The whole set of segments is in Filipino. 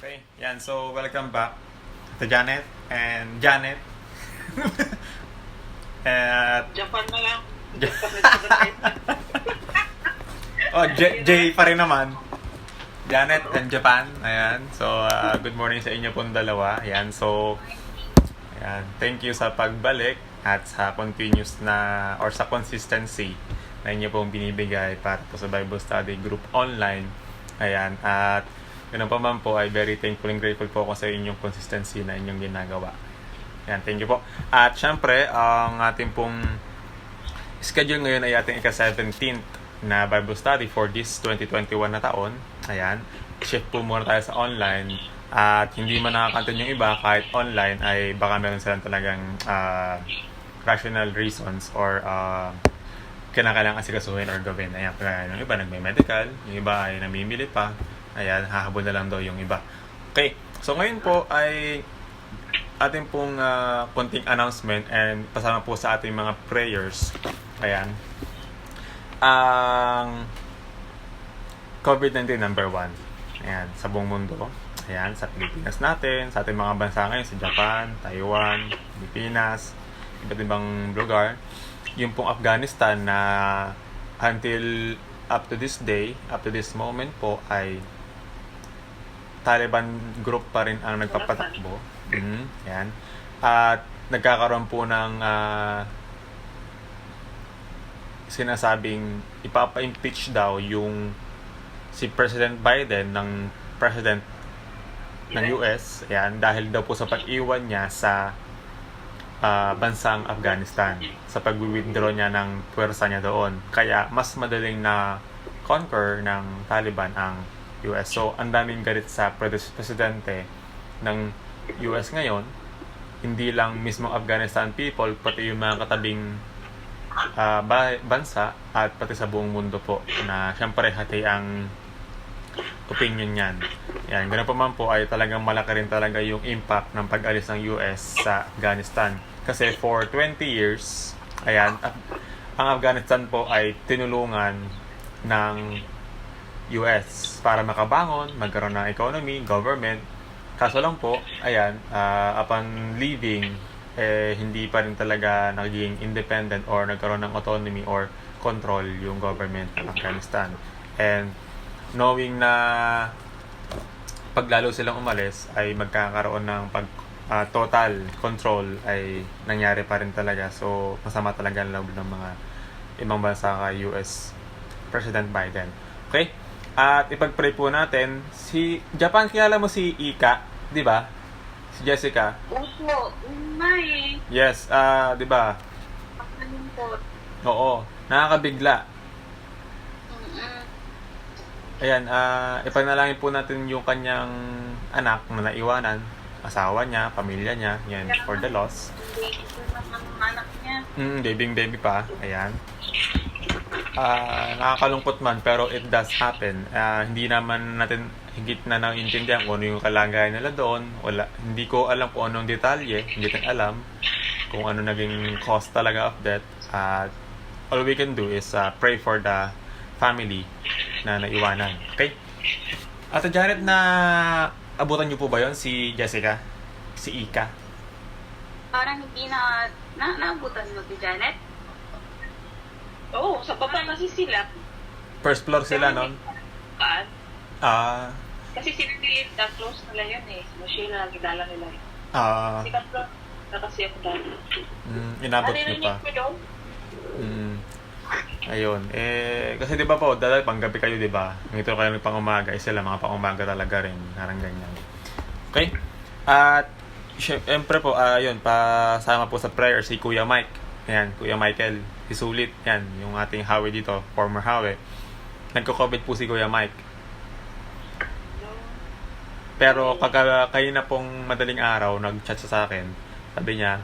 Okay, yan. So, welcome back to Janet and Janet. At Japan na lang. J pa rin naman. Janet and Japan. Ayan. So, good morning sa inyo pong dalawa. Ayan. So, ayan. Thank you sa pagbalik at sa continuous na or sa consistency na inyo pong binibigay para po sa Bible Study Group online. Ayan. At ganun pa man po ay very thankful and grateful po ako sa inyong consistency na inyong ginagawa. Ayan. Thank you po. At syempre, ang ating pong schedule ngayon ay ating ika-17th na Bible study for this 2021 na taon. Ayan. Shift po muna tayo sa online. At hindi man nakakantun yung iba, kahit online ay baka meron silang talagang rational reasons or kinakailangan asikasuhin or gawin. Ayan. Kaya yung iba nagme-medical, yung iba ay namimili pa. Ayan, hahabol na lang daw yung iba. Okay. So ngayon po ay ating pong konting announcement and pasama po sa ating mga prayers. Ayan. Ang COVID-19 number 1. Ayan, sa buong mundo. Ayan, sa Pilipinas natin, sa ating mga bansa ngayon, sa Japan, Taiwan, Pilipinas, iba't ibang lugar. Yung pong Afghanistan na until up to this day, up to this moment po ay Taliban group pa rin ang nagpapatakbo. Yan. At nagkakaroon po ng sinasabing ipapa-impeach daw yung si President Biden ng President ng US. Yan. Dahil daw po sa pag-iwan niya sa bansang Afghanistan. Sa pag-withdraw niya ng puwersa niya doon. Kaya mas madaling na conquer ng Taliban ang US. So, ang daming galit sa presidente ng US ngayon. Hindi lang mismo Afghanistan people, pati yung mga katabing bansa at pati sa buong mundo po na syempre hati ang opinion niyan. Yan, ganoon pa man po ay talagang malaki rin talaga yung impact ng pag-alis ng US sa Afghanistan. Kasi for 20 years, ayan, ang Afghanistan po ay tinulungan ng US para makabangon, magkaroon ng economy, government. Kaso lang po, ayan, upon leaving, hindi pa rin talaga naging independent or nagkaroon ng autonomy or control yung government ng Afghanistan. And knowing na paglalo silang umalis ay magkakaroon ng total control ay nangyari pa rin talaga. So, masama talaga ang loob ng mga ibang bansa kay US President Biden. Okay? At ipag-pray po natin si Japan, kilala mo si Ika, 'di ba? Si Jessica. Opo, may. Yes, 'di ba? Pakalungkot. Oo, nakakabigla. Ayan, ipanalangin po natin yung kanyang anak na naiwanan, asawa niya, pamilya niya, yan, for the loss. Baby ko naman ang anak niya. Baby pa, ayan. Nakakalungkot man pero it does happen. Hindi naman natin higit na naiintindihan kung ano yung kalagayan nila doon. Hindi ko alam kung anong detalye, hindi natin alam kung ano naging cause talaga of death. All we can do is pray for the family na naiwanan. Okay? At Janet, na abutan niyo po ba yon si Jessica? Si Ika? Parang hindi naabutan mo si Janet? Oo, sa baba kasi sila. First floor sila noon? Kasi sila nila, close nila yun eh. So, Sheila, nagdala nila yun. Second floor, na kasi ako dati. Inabot niyo pa. Narinig ko daw. Ayun. Kasi di ba po, dahil panggabi kayo, di ba? Ngito kayo ng pang-umaga, sila mga pang-umaga talaga rin. Parang ganyan. Okay? At, syempre po, yun, pasama po sa prayer si Kuya Mike. Ayan, Kuya Michael, si Sulit. Yan, yung ating Hawi dito, former Hawi. Nagko-COVID po si Kuya Mike. Pero kayo na pong madaling araw, nag-chat sa akin. Sabi niya,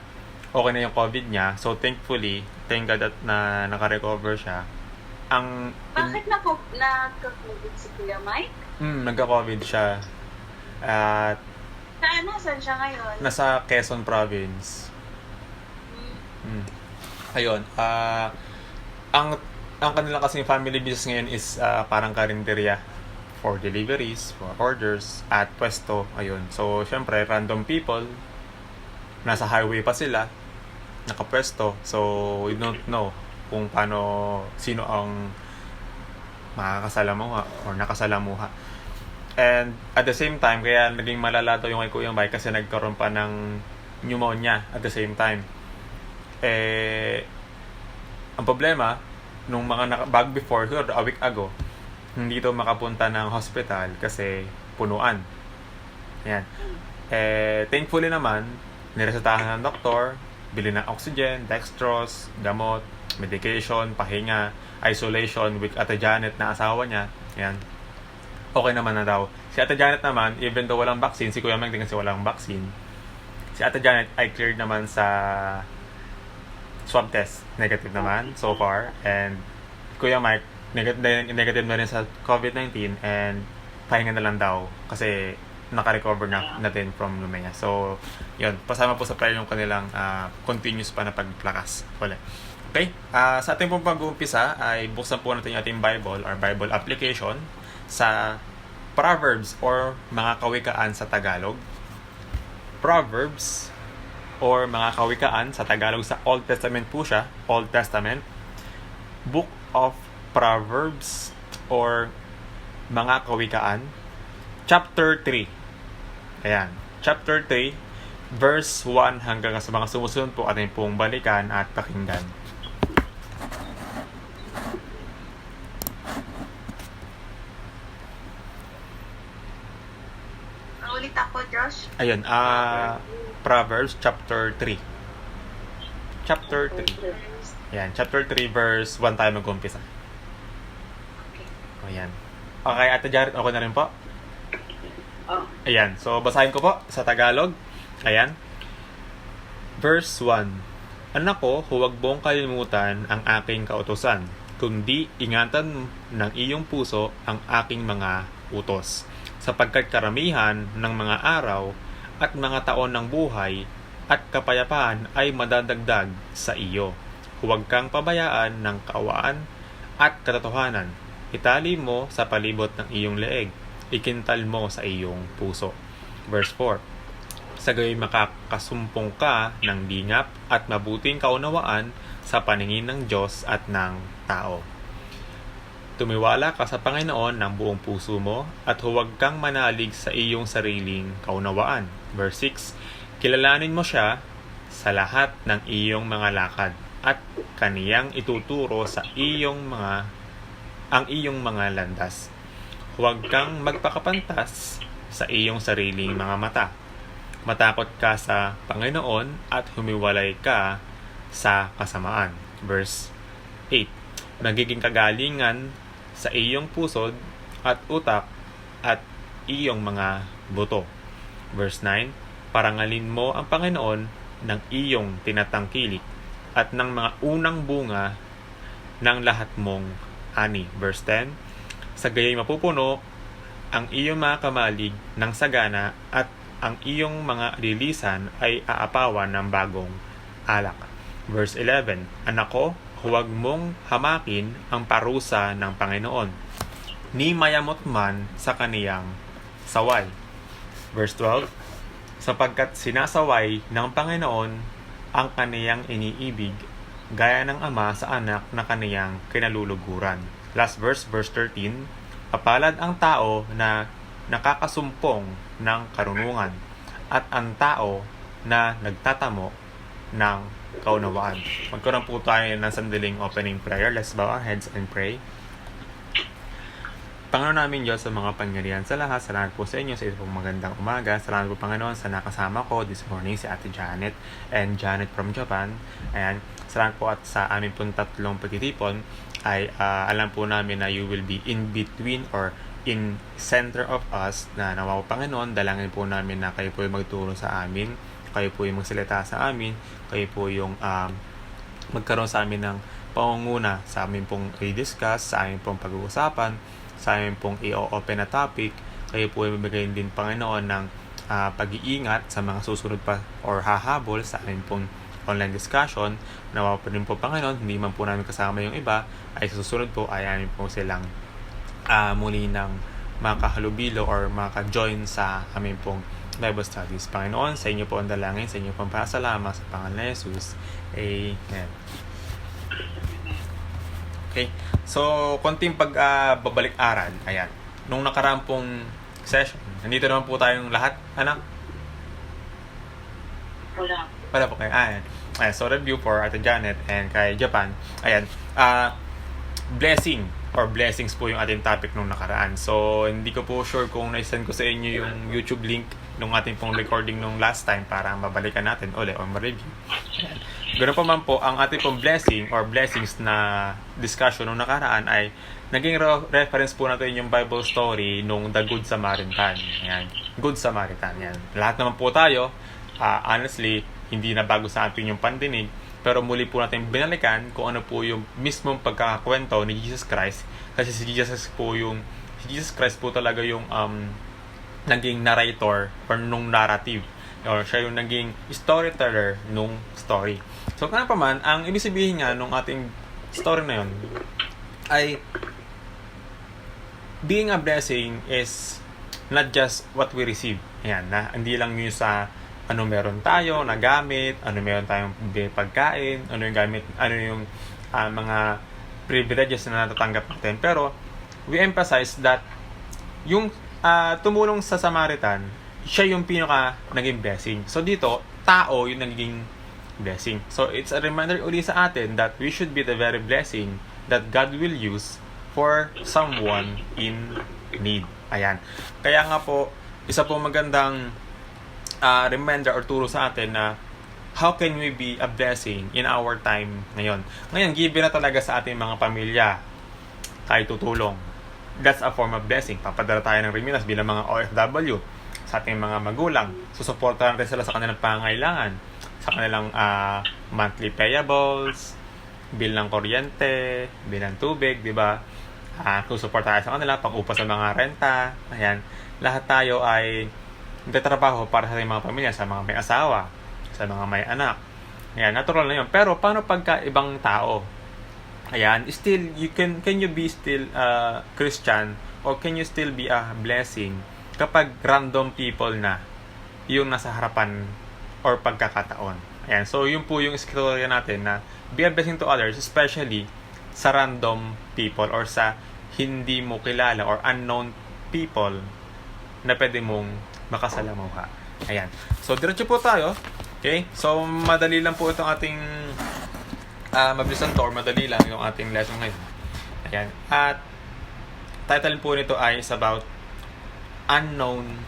okay na yung COVID niya. So, thankfully, thank God that na naka-recover siya. Bakit nagka-COVID si Kuya Mike? Nagka-COVID siya. At Saan siya ngayon? nasa Quezon Province. Ayun. Ang kanilang kasing family business ngayon is parang karinderya. for deliveries, for orders, at pwesto. Ayun. So, syempre, random people, nasa highway pa sila, nakapwesto. So, we don't know kung sino ang makakasalamuha or nakasalamuha. And at the same time, kaya naging malala daw yung kay Kuya Mike kasi nagkaroon pa ng pneumonia at the same time. Ang problema, nung back before, a week ago, hindi daw makapunta ng hospital kasi punuan. Ayan. Thankfully naman, niresetahan ng doktor, bili ng oxygen, dextrose, gamot, medication, pahinga, isolation with Ate Janet na asawa niya. Ayan. Okay naman na daw. Si Ate Janet naman, even though walang vaccine, si Kuya Mike din kasi walang vaccine, si Ate Janet ay cleared naman sa swab test. Negative naman so far. And Kuya Mike, negative na rin sa COVID-19 and pahinga na lang daw kasi naka-recover na din from pneumonia. So, yun. Pasama po sa prayer yung kanilang continuous pa na pagplakas. Wala. Okay? Sa ating pong pag-uumpisa ay buksan po natin yung ating Bible or Bible application sa Proverbs or mga kawikaan sa Tagalog. Proverbs or mga kawikaan sa Tagalog, sa Old Testament po siya. Old Testament. Book of Proverbs or mga kawikaan. Chapter 3. Ayan. Chapter 3, verse 1 hanggang sa mga sumusunod po ating pong balikan at pakinggan. Ulit ako, Josh. Ayun, Proverbs chapter 3. Chapter 3. Ayan, chapter 3 verse 1 tayo mag-umpisa. Ayan. Okay, Ate Jared, okay na rin po? Ayan, so basahin ko po sa Tagalog. Ayan. Verse 1. Anak ko, huwag mong kalimutan ang aking kautusan, kundi ingatan ng iyong puso ang aking mga utos. Sapagkat karamihan ng mga araw at mga taon ng buhay at kapayapaan ay madadagdag sa iyo. Huwag kang pabayaan ng kaawaan at katotohanan. Itali mo sa palibot ng iyong leeg. Ikintal mo sa iyong puso. Verse 4. Sa gayoy makakasumpong ka ng lingap at mabuting kaunawaan sa paningin ng Diyos at ng tao. Tumiwala ka sa Panginoon ng buong puso mo at huwag kang manalig sa iyong sariling kaunawaan. Verse 6. Kilalanin mo siya sa lahat ng iyong mga lakad at kaniyang ituturo sa ang iyong mga landas. Huwag kang magpakapantas sa iyong sariling mga mata. Matakot ka sa Panginoon at humiwalay ka sa kasamaan. Verse 8. Magiging kagalingan sa iyong pusod at utak at iyong mga buto. Verse 9. Parangalin mo ang Panginoon ng iyong tinatangkilik at ng mga unang bunga ng lahat mong ani. Verse 10. Sa gayoy mapupuno ang iyong mga kamalig ng sagana at ang iyong mga lilisan ay aapawan ng bagong alak. Verse 11. Anak ko, huwag mong hamakin ang parusa ng Panginoon, ni mayamot man sa kaniyang saway. Verse 12. Sapagkat sinasaway ng Panginoon ang kaniyang iniibig, gaya ng ama sa anak na kaniyang kinaluluguran. Last verse, verse 13. Kapalad ang tao na nakakasumpong ng karunungan at ang tao na nagtatamo ng kaunawaan. Magkaroon po tayo ng sandaling opening prayer. Let's bow our heads and pray. Panginoon namin Diyos sa mga pangyarihan sa lahat, salamat po sa inyo sa isang magandang umaga. Salamat po Panginoon sa nakasama ko this morning si Ate Janet and Janet from Japan. Ayan, salamat po at sa aming pong tatlong pagtitipon ay alam po namin na you will be in between or in center of us na nawa po Panginoon. Dalangin po namin na kayo po yung magturo sa amin, kayo po yung magsalita sa amin, kayo po yung magkaroon sa amin ng pangunguna sa amin pong i-discuss, sa amin pong pag-uusapan, sa amin pong i-open na topic. Kayo po ay mabigay din Panginoon ng pag-iingat sa mga susunod pa or hahabol sa amin pong online discussion. Nawa po rin po Panginoon, hindi man po namin kasama yung iba, ay susunod po ay amin po silang muli ng makahalubilo or maka-join sa aming pong Bible Studies. Panginoon, sa inyo po ang dalangin, sa inyo pong pasalamat sa pangalan ni Jesus. Amen. Okay, so konting babalik-aral. Ayan, nung nakaraang pong session, nandito naman po tayong lahat, anak? Wala po kayo. Ayan. So review for Ate Janet and kay Japan. Ayan, blessing or blessings po yung ating topic nung nakaraan. So, hindi ko po sure kung na-send ko sa inyo yung YouTube link nung ating pong recording nung last time para mabalikan natin ulit or ma-review. Ganun pa man po, ang ating pong blessing or blessings na discussion nung nakaraan ay naging reference po natin yung Bible story nung The Good Samaritan. Ayan. Good Samaritan. Ayan. Lahat naman po tayo, honestly, hindi na bago sa atin yung pandinig. Pero muli po natin binalikan kung ano po yung mismong pagkakakwento ni Jesus Christ. Kasi si Jesus Christ po talaga yung naging narrator or nung narrative. Or siya yung naging storyteller nung story. So kaya pa man, ang ibig sabihin nga nung ating story na yun ay being a blessing is not just what we receive. Ayan, na hindi lang yun sa ano meron tayo na gamit, ano meron tayong pagkain, ano yung gamit, ano yung mga privileges na natatanggap natin. Pero we emphasize that yung tumulong sa Samaritan, siya yung pinaka naging blessing. So dito, tao yung naging blessing. So it's a reminder uli sa atin that we should be the very blessing that God will use for someone in need. Ayan. Kaya nga po, isa po magandang reminder or turo sa atin na how can we be a blessing in our time ngayon. Ngayon, given na talaga sa ating mga pamilya, tayo tutulong. That's a form of blessing. Papadala tayo ng remittance bilang mga OFW sa ating mga magulang. Susuportahan natin sila sa kanilang pangangailangan, sa kanilang monthly payables, bill ng kuryente, bill ng tubig, di ba? Susupport tayo sa kanila, pag-upa sa mga renta. Ayan. Lahat tayo ay nagtatrabaho para sa mga pamilya, sa mga may asawa, sa mga may anak. Ayan, natural na yun. Pero paano pagka ibang tao? Ayan, still, can you be still Christian or can you still be a blessing kapag random people na yung nasa harapan or pagkakataon? Ayan, so yun po yung istorya natin na be a blessing to others, especially sa random people or sa hindi mo kilala or unknown people na pwede mong makasalamuha. Ayan. So, diretso po tayo. Okay? So, madali lang po itong ating mabilisan to or madali lang yung ating lesson ngayon. Ayan. At title po nito ay is about unknown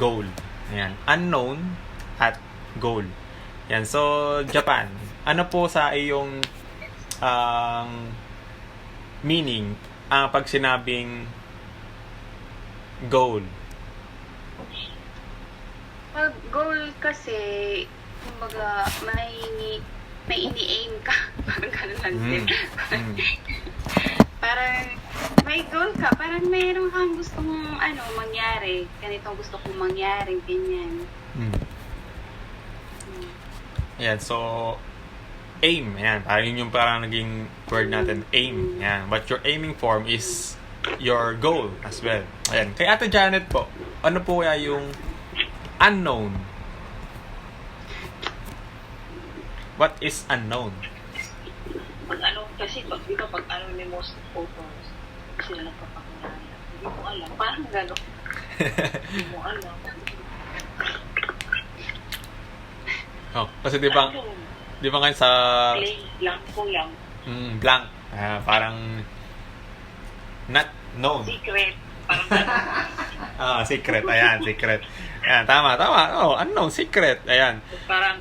goal. Ayan. Unknown at goal. Ayan. So, Japan. Ano po sa iyong meaning pag sinabing goal? Pag goal kasi, kumbaga, may ini-aim ka. Parang gano'n lang din. Parang may goal ka. Parang mayroon kang gustong mangyari. Ganitong gusto kong mangyari. Ganyan. Ayan, so aim. Ayan, yun yung parang naging word natin. Aim. Ayan, what you're aiming for is your goal as well. Ayan, kay Ate Janet po, ano po kaya yung unknown? What is unknown? Pag kasi di ba pag anonymous photos, sila nagpapakilala. Hindi mo alam. Parang gano'n. Hindi mo alam. Kasi di ba ngayon sa Plain, blanco lang. blank. Parang not known. Secret. Parang gano'n. Secret. Ayan, secret. Ayan, tama. Unknown, secret. Ayan. Parang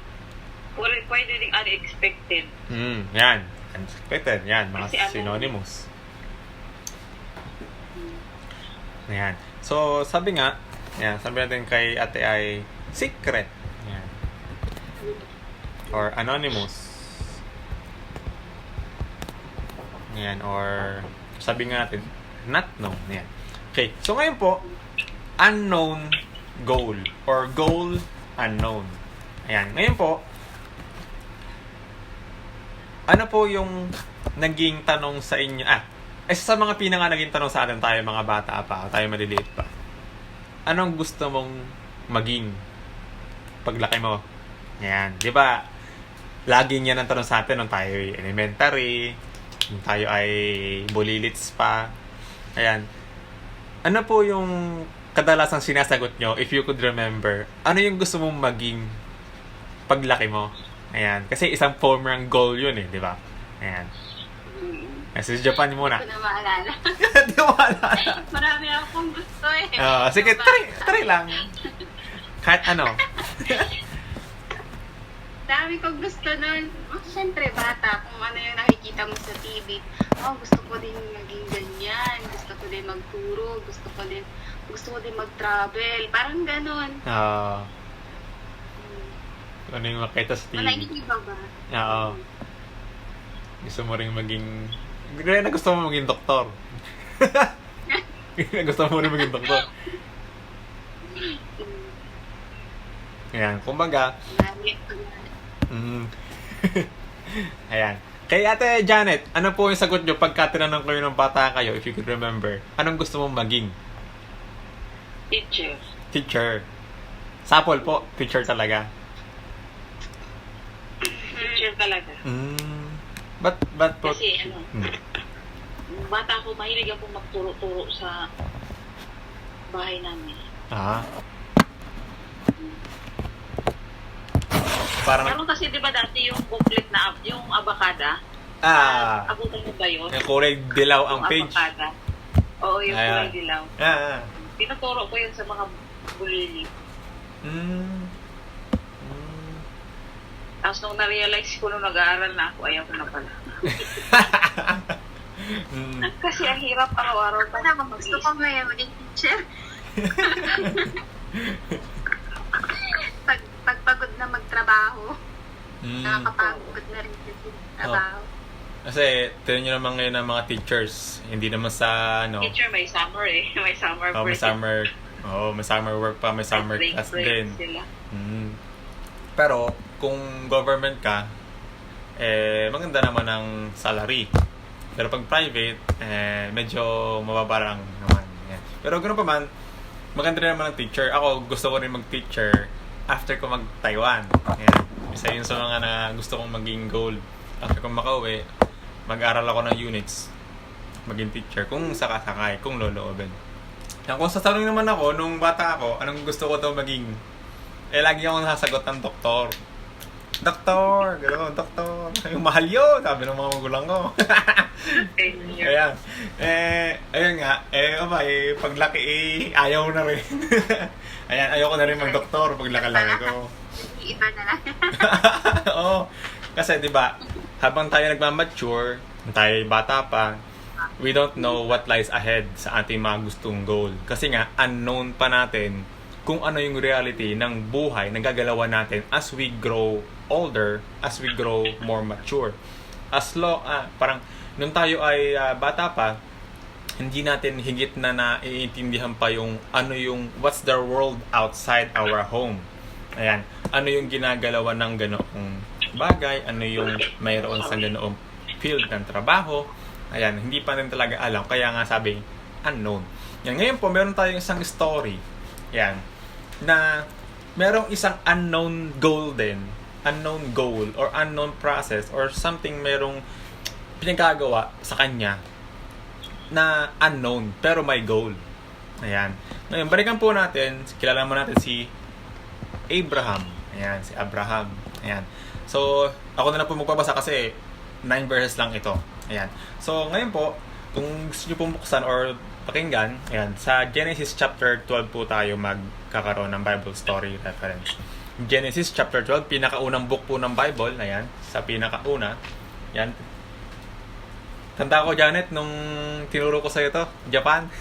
pwede ding unexpected. Yan. Unexpected. Yan, mga Kasi synonymous. Ayan. So, sabi natin kay ate ay secret. Ayan. Or anonymous. Ayan. Or sabi nga natin, not known. Ayan. Okay. So, ngayon po, unknown goal. Or goal unknown. Ayan. Ngayon po, ano po yung naging tanong sa inyo? sa mga pinaka naging tanong sa atin tayo mga bata pa, tayo maliliit pa. Anong gusto mong maging paglaki mo? Yan, di ba? Laging yan ang tanong sa atin nung tayo ay elementary, nung tayo ay bulilits pa. Ayan. Ano po yung kadalasang sinasagot nyo, if you could remember, ano yung gusto mong maging paglaki mo? Ayan. Kasi isang former goal yun di ba? Ayan. Sa Japan muna. Hindi ko na maalala. Di mo maalala. Marami akong gusto Sige, try lang. Kahit ano. Dami kong gusto nun. Siyempre, bata. Kung ano yung nakikita mo sa TV. Gusto ko din maging ganyan. Gusto ko din magturo. Gusto ko din mag-travel. Parang ganun. Ano yung makita sa TV? Nakikita ba? Oo. Gusto mo rin maging... Gaya na gusto mo maging doktor. Gusto mo rin maging doktor. Ayan, kumbaga... Ayan. Kay Ate Janet, ano po yung sagot nyo pagka tinanong kayo ng bata kayo, if you could remember? Anong gusto mong maging? Teacher. Teacher. Sapol po, teacher talaga. Teacher talaga. Ba't po? Kasi nung bata ako, mahilig ako magturo-turo sa bahay namin. Parang... Meron kasi di ba dati yung booklet na yung abakada? Abutan mo ba yun? Yung kulay dilaw ang Yung page. abakada. Oo, yung kulay dilaw. Tinuturo ko yun sa mga bulili. Tapos nung na-realize ko nung nag-aaral na ako, ayaw ko na pala. Kasi ang hirap araw-araw pa naman Gusto ko ngayon maging teacher. Pagpagod na magtrabaho. Nakakapagod na rin kasi trabaho. Kasi, tinan nyo naman ngayon ng mga teachers. Hindi naman sa, Teacher, may summer May summer break. May summer work pa, may summer class din. Sila. Pero, kung government ka, maganda naman ang salary. Pero pag private, medyo mababa lang naman. Yan. Pero ganoon pa man, maganda rin naman ang teacher. Ako, gusto ko rin mag-teacher after ko mag-Taiwan. Yan. Isa yun sa mga na gusto kong maging goal. After kong makauwi, mag-aral ako ng units. Maging teacher. Kung sakasakay, kung loloobin. Yan, kung sasabihin naman ako, nung bata ako, anong gusto ko daw maging? Lagi akong nasasagot ng doktor. Doktor! Gano'n, doktor. Yung mahal yun, sabi ng mga magulang ko. Ayan. Ayun nga. Paglaki, ayaw na rin. Ayan, ayaw ko na rin mag-doktor paglaki-laki ko. Iba na lang. Oo. Kasi, di ba, habang tayo nagmamature, tayo bata pa, we don't know what lies ahead sa ating mga gustong goal. Kasi nga, unknown pa natin kung ano yung reality ng buhay na gagalawan natin as we grow older, as we grow more mature. Parang nung tayo ay bata pa, hindi natin higit na naiintindihan pa yung what's the world outside our home. Ayan, ano yung ginagalawan ng ganoong bagay, ano yung mayroon sa ganoong field ng trabaho. Ayan, hindi pa rin talaga alam. Kaya nga sabi, unknown. Yan, ngayon po, meron tayong isang story. Yan, na merong isang unknown goal or unknown process or something merong pinagagawa sa kanya na unknown pero may goal. Ayan. Ngayon, balikan po natin, kilala mo natin si Abraham. Ayan, si Abraham. Ayan. So, ako na lang po magbabasa kasi 9 verses lang ito. Ayan. So, ngayon po, kung gusto nyo pong buksan or pakinggan, ayan, sa Genesis chapter 12 po tayo magkakaroon ng Bible story reference. Genesis chapter 12, pinakaunang book po ng Bible, ayan, sa pinakauna. Ayan. Tanda ko, Janet, nung tinuro ko sa'yo to, Japan.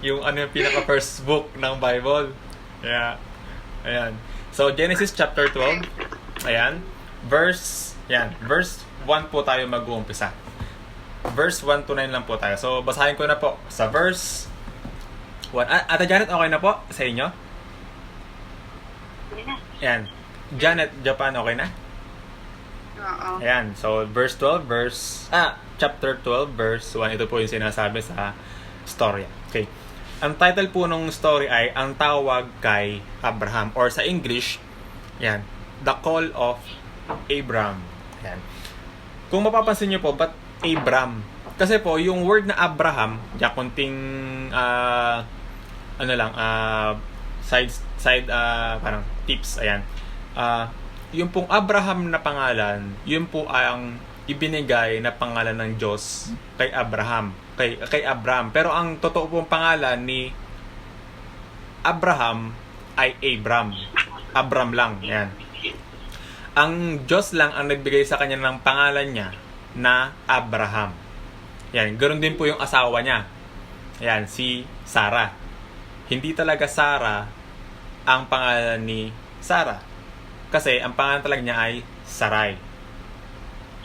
yung pinaka first book ng Bible. Yeah. Ayan. So, Genesis chapter 12, ayan, verse 1 po tayo mag-uumpisa. Verse 1 to 9 lang po tayo. So, basahin ko na po sa verse 1. Ate Janet, okay na po sa inyo? Hindi na. Ayan. Janet, Japan, okay na? Oo. Ayan. So, verse 12, chapter 12, verse 1. Ito po yung sinasabi sa storya. Okay. Ang title po ng story ay Ang Tawag kay Abraham, or sa English, yan, The Call of Abraham. Yan. Kung mapapansin nyo po, ba't Abram? Kasi po, yung word na Abraham, yan, kunting, parang tips, ayan. Yung pong Abraham na pangalan, yun po ang ibinigay na pangalan ng Diyos kay Abraham. Kay Abraham. Pero ang totoo pong pangalan ni Abraham ay Abram. Abram lang. Yan. Ang Diyos lang ang nagbigay sa kanya ng pangalan niya na Abraham. Yan. Ganoon din po yung asawa niya. Yan. Si Sarah. Hindi talaga Sarah ang pangalan ni Sarah. Kasi ang pangalan talaga niya ay Sarai.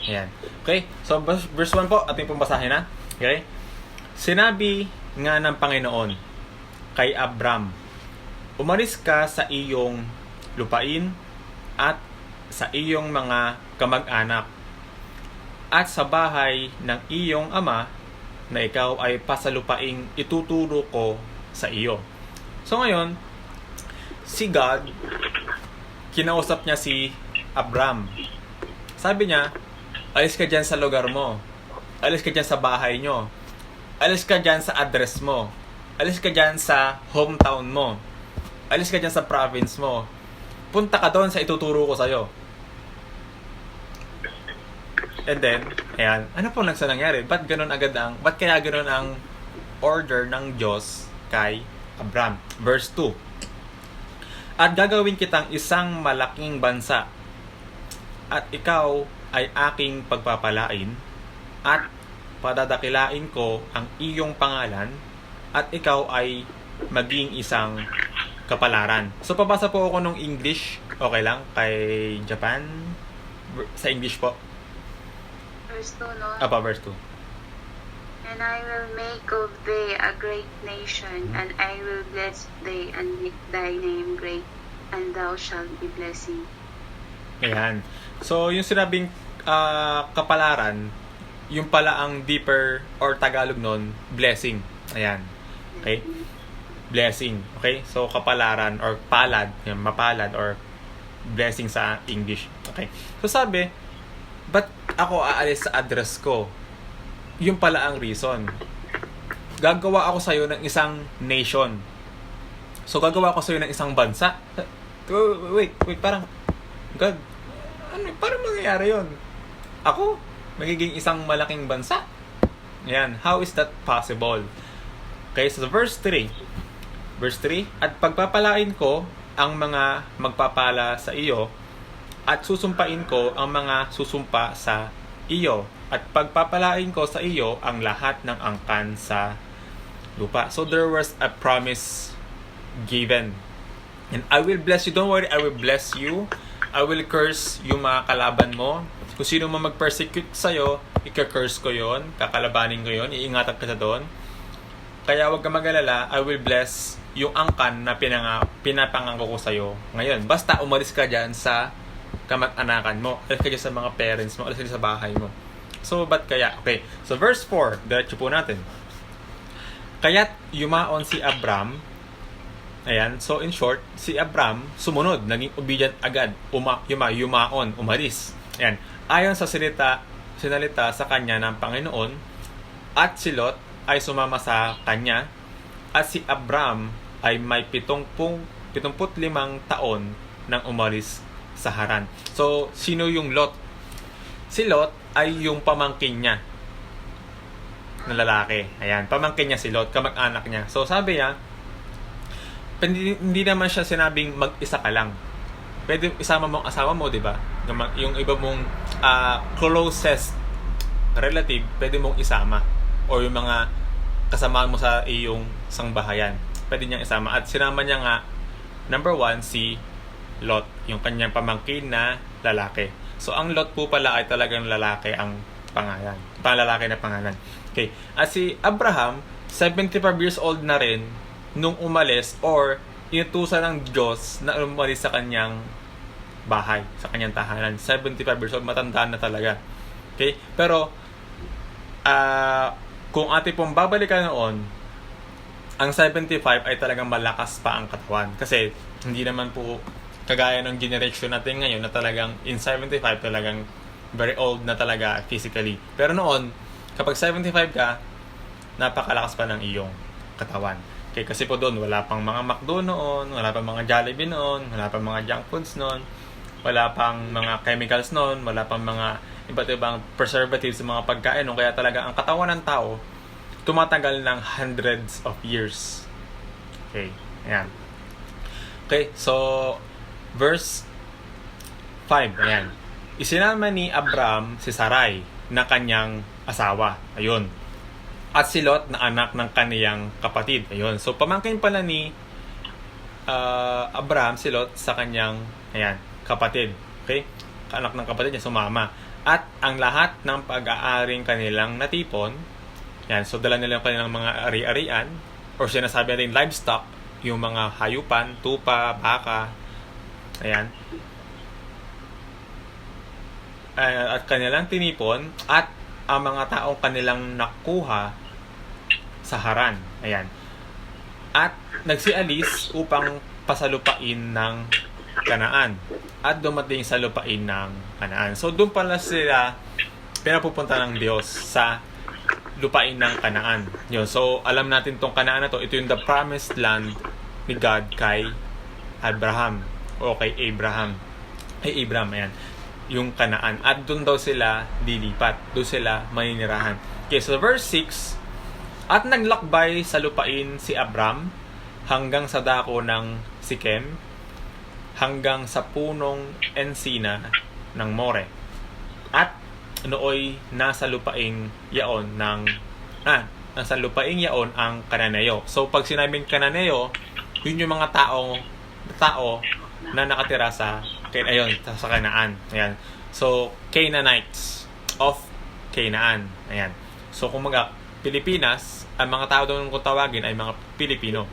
Ayan. Okay? So, verse 1 po, ating pong basahin na. Okay? Sinabi nga ng Panginoon kay Abram, umalis ka sa iyong lupain at sa iyong mga kamag-anak at sa bahay ng iyong ama na ikaw ay pasalupaing ituturo ko sa iyo. So ngayon, si God, kinausap niya si Abram. Sabi niya, alis ka dyan sa lugar mo. Alis ka dyan sa bahay nyo. Alis ka dyan sa address mo. Alis ka dyan sa hometown mo. Alis ka dyan sa province mo. Punta ka doon sa ituturo ko sa'yo. And then, ayan, ano po nangyari? Ba't kaya ganun ang order ng Diyos kay Abram? Verse 2. At gagawin kitang isang malaking bansa, at ikaw ay aking pagpapalain, at padadakilain ko ang iyong pangalan, at ikaw ay maging isang kapalaran. So, pabasa po ako ng English. Okay lang? Kay Japan? Sa English po. Verse 2, no? Verse 2. And I will make of thee a great nation, and I will bless thee and make thy name great, and thou shalt be blessing. Ayan. So, yung sinabing kapalaran, yung pala ang deeper or Tagalog nun, blessing. Ayan. Okay? Blessing. Okay? So, kapalaran or palad, yan, mapalad or blessing sa English. Okay? So, sabi, ba't ako aalis sa address ko? Yung pala ang reason. Gagawa ako sa'yo ng isang nation. So, gagawa ako sa'yo ng isang bansa. Wait, parang, God, parang mangyayari yun? Ako, magiging isang malaking bansa? Yan, how is that possible? Okay, so verse 3. Verse 3, at pagpapalain ko ang mga magpapala sa iyo, at susumpain ko ang mga susumpa sa iyo, at pagpapalain ko sa iyo ang lahat ng angkan sa lupa. So there was a promise given. And I will bless you. Don't worry, I will bless you. I will curse yung mga kalaban mo. Kung sino man mag-persecute sa'yo, ika-curse ko yon, kakalabanin ko yon, iingatan ka sa doon. Kaya huwag ka mag-alala, I will bless yung angkan na pinapangako ko sa'yo ngayon. Basta umalis ka dyan sa kamag-anakan mo. Alis ka dyan sa mga parents mo. Alis ka dyan sa bahay mo. So, ba't kaya? Okay. So, verse 4. Diretso po natin. Kaya't yumaon si Abram. Ayan. So, in short, si Abram sumunod. Naging obedient agad. Yumaon. Umalis. Ayan. Ayon sa sinalita sa kanya ng Panginoon, at si Lot ay sumama sa kanya, at si Abram ay may 75 taon nang umalis sa Haran. So, sino yung Lot? Si Lot ay yung pamangkin niya na lalaki. Ayan, pamangkin niya si Lot, kamag-anak niya. So, sabi niya, hindi naman siya sinabing mag-isa ka lang. Pwede isama mong asawa mo, di ba? Yung iba mong closest relative, pwede mong isama. Or yung mga kasama mo sa iyong sangbahayan, pwede niyang isama. At sinama niya nga, number 1, si Lot, yung kanyang pamangkin na lalaki. So, ang Lot po pala ay talagang lalaki ang pangalan. Lalaki na pangalan. Okay. At si Abraham, 75 years old na rin nung umalis or inutusan ng Diyos na umalis sa kanyang bahay, sa kanyang tahanan. 75 years old, matandaan na talaga. Okay? Pero, kung ating pong babalikan noon, ang 75 ay talagang malakas pa ang katawan. Kasi hindi naman po kagaya ng generation natin ngayon na talagang in 75 talagang very old na talaga physically. Pero noon, kapag 75 ka, napakalakas pa ng iyong katawan. Okay, kasi po doon, wala pang mga McDo noon, wala pang mga Jollibee noon, wala pang mga junk foods noon, wala pang mga chemicals noon, wala pang mga iba't ibang preservatives sa mga pagkain noon. Kaya talaga ang katawan ng tao tumatagal ng hundreds of years. Okay, ayan. Okay, so verse 5, ayan. Isinama ni Abram si Sarai na kanyang asawa. Ayun. At si Lot na anak ng kaniyang kapatid. Ayun. So pamangkin pala ni Abram si Lot sa kanyang kapatid. Okay? Anak ng kapatid niya sumama. At ang lahat ng pag-aaring kanilang natipon, yan, so dala nila yung kanilang mga ari-arian or sinasabi natin livestock, yung mga hayupan, tupa, baka, ayan. At kanilang tinipon at ang mga taong kanilang nakuha sa Haran. Ayan. At nagsialis upang pasalupain ng Kanaan at dumating sa lupain ng Kanaan. So doon pala sila pinapupunta ng Diyos sa lupain ng Kanaan. Yun. So alam natin tong Kanaan na to, ito yung the promised land ni God kay Abraham o kay Abraham. Ayan. Yung Kanaan. At doon daw sila lilipat. Doon sila maninirahan. Okay, so verse 6, at naglakbay sa lupain si Abram hanggang sa dako ng Sikem, hanggang sa punong ensina ng More. At nooy nasa lupaing yaon nasa lupaing yaon ang Kananeo. So pag sinabing Kananeo, yun yung mga tao na nakatira sa Kanaan. Ayan. So Canaanites of Canaan. Ayan. So kung Pilipinas, ang mga tao doon kung tawagin ay mga Pilipino.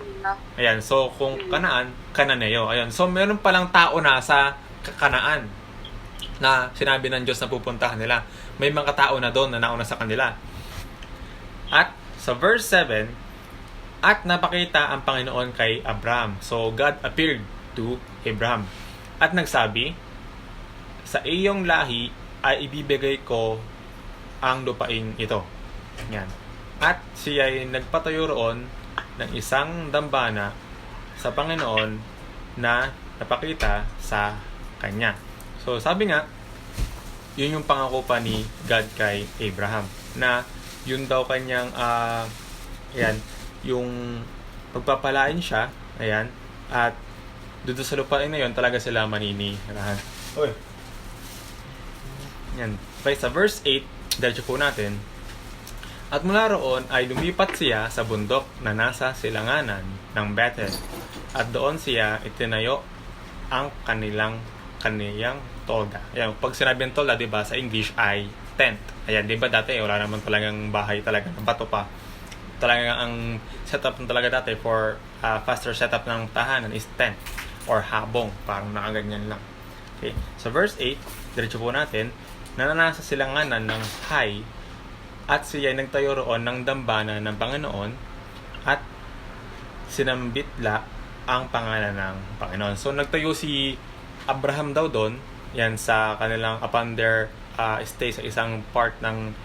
Ayan. So kung Kanaan, Kananeo. Ayan. So meron palang tao na sa Kanaan na sinabi ng Diyos na pupuntahan nila. May mga tao na doon na nauna sa kanila. At sa verse 7, at napakita ang Panginoon kay Abraham. So God appeared to Abraham at nagsabi, sa iyong lahi ay ibibigay ko ang lupain ito. Yan. At siya ay nagpatayo roon ng isang dambana sa Panginoon na napakita sa kanya. So sabi nga, yun yung pangako pa ni God kay Abraham na yun daw kanyang yung pagpapalain siya, ayan, at doon sa lupain na yun talaga sila maninirahan. Yan. Okay, sa verse 8, diretso po natin. At mula roon ay lumipat siya sa bundok na nasa silanganan ng Bethel. At doon siya itinayo ang kaniyang tolda. Ayan, pag sinabing tolda, diba, sa English ay tent. Ayan, diba dati wala naman talagang bahay talaga ng bato pa. Talagang ang setup ng talaga dati for faster setup ng tahanan is tent or habong, parang nakaganyan lang. Okay, so verse 8, diretso po natin, nananasa silanganan ng Hai at siya nagtayo roon ng dambana ng Panginoon at sinambitla ang pangalan ng Panginoon. So nagtayo si Abraham daw doon, yan sa kanilang upon their stay sa isang part ng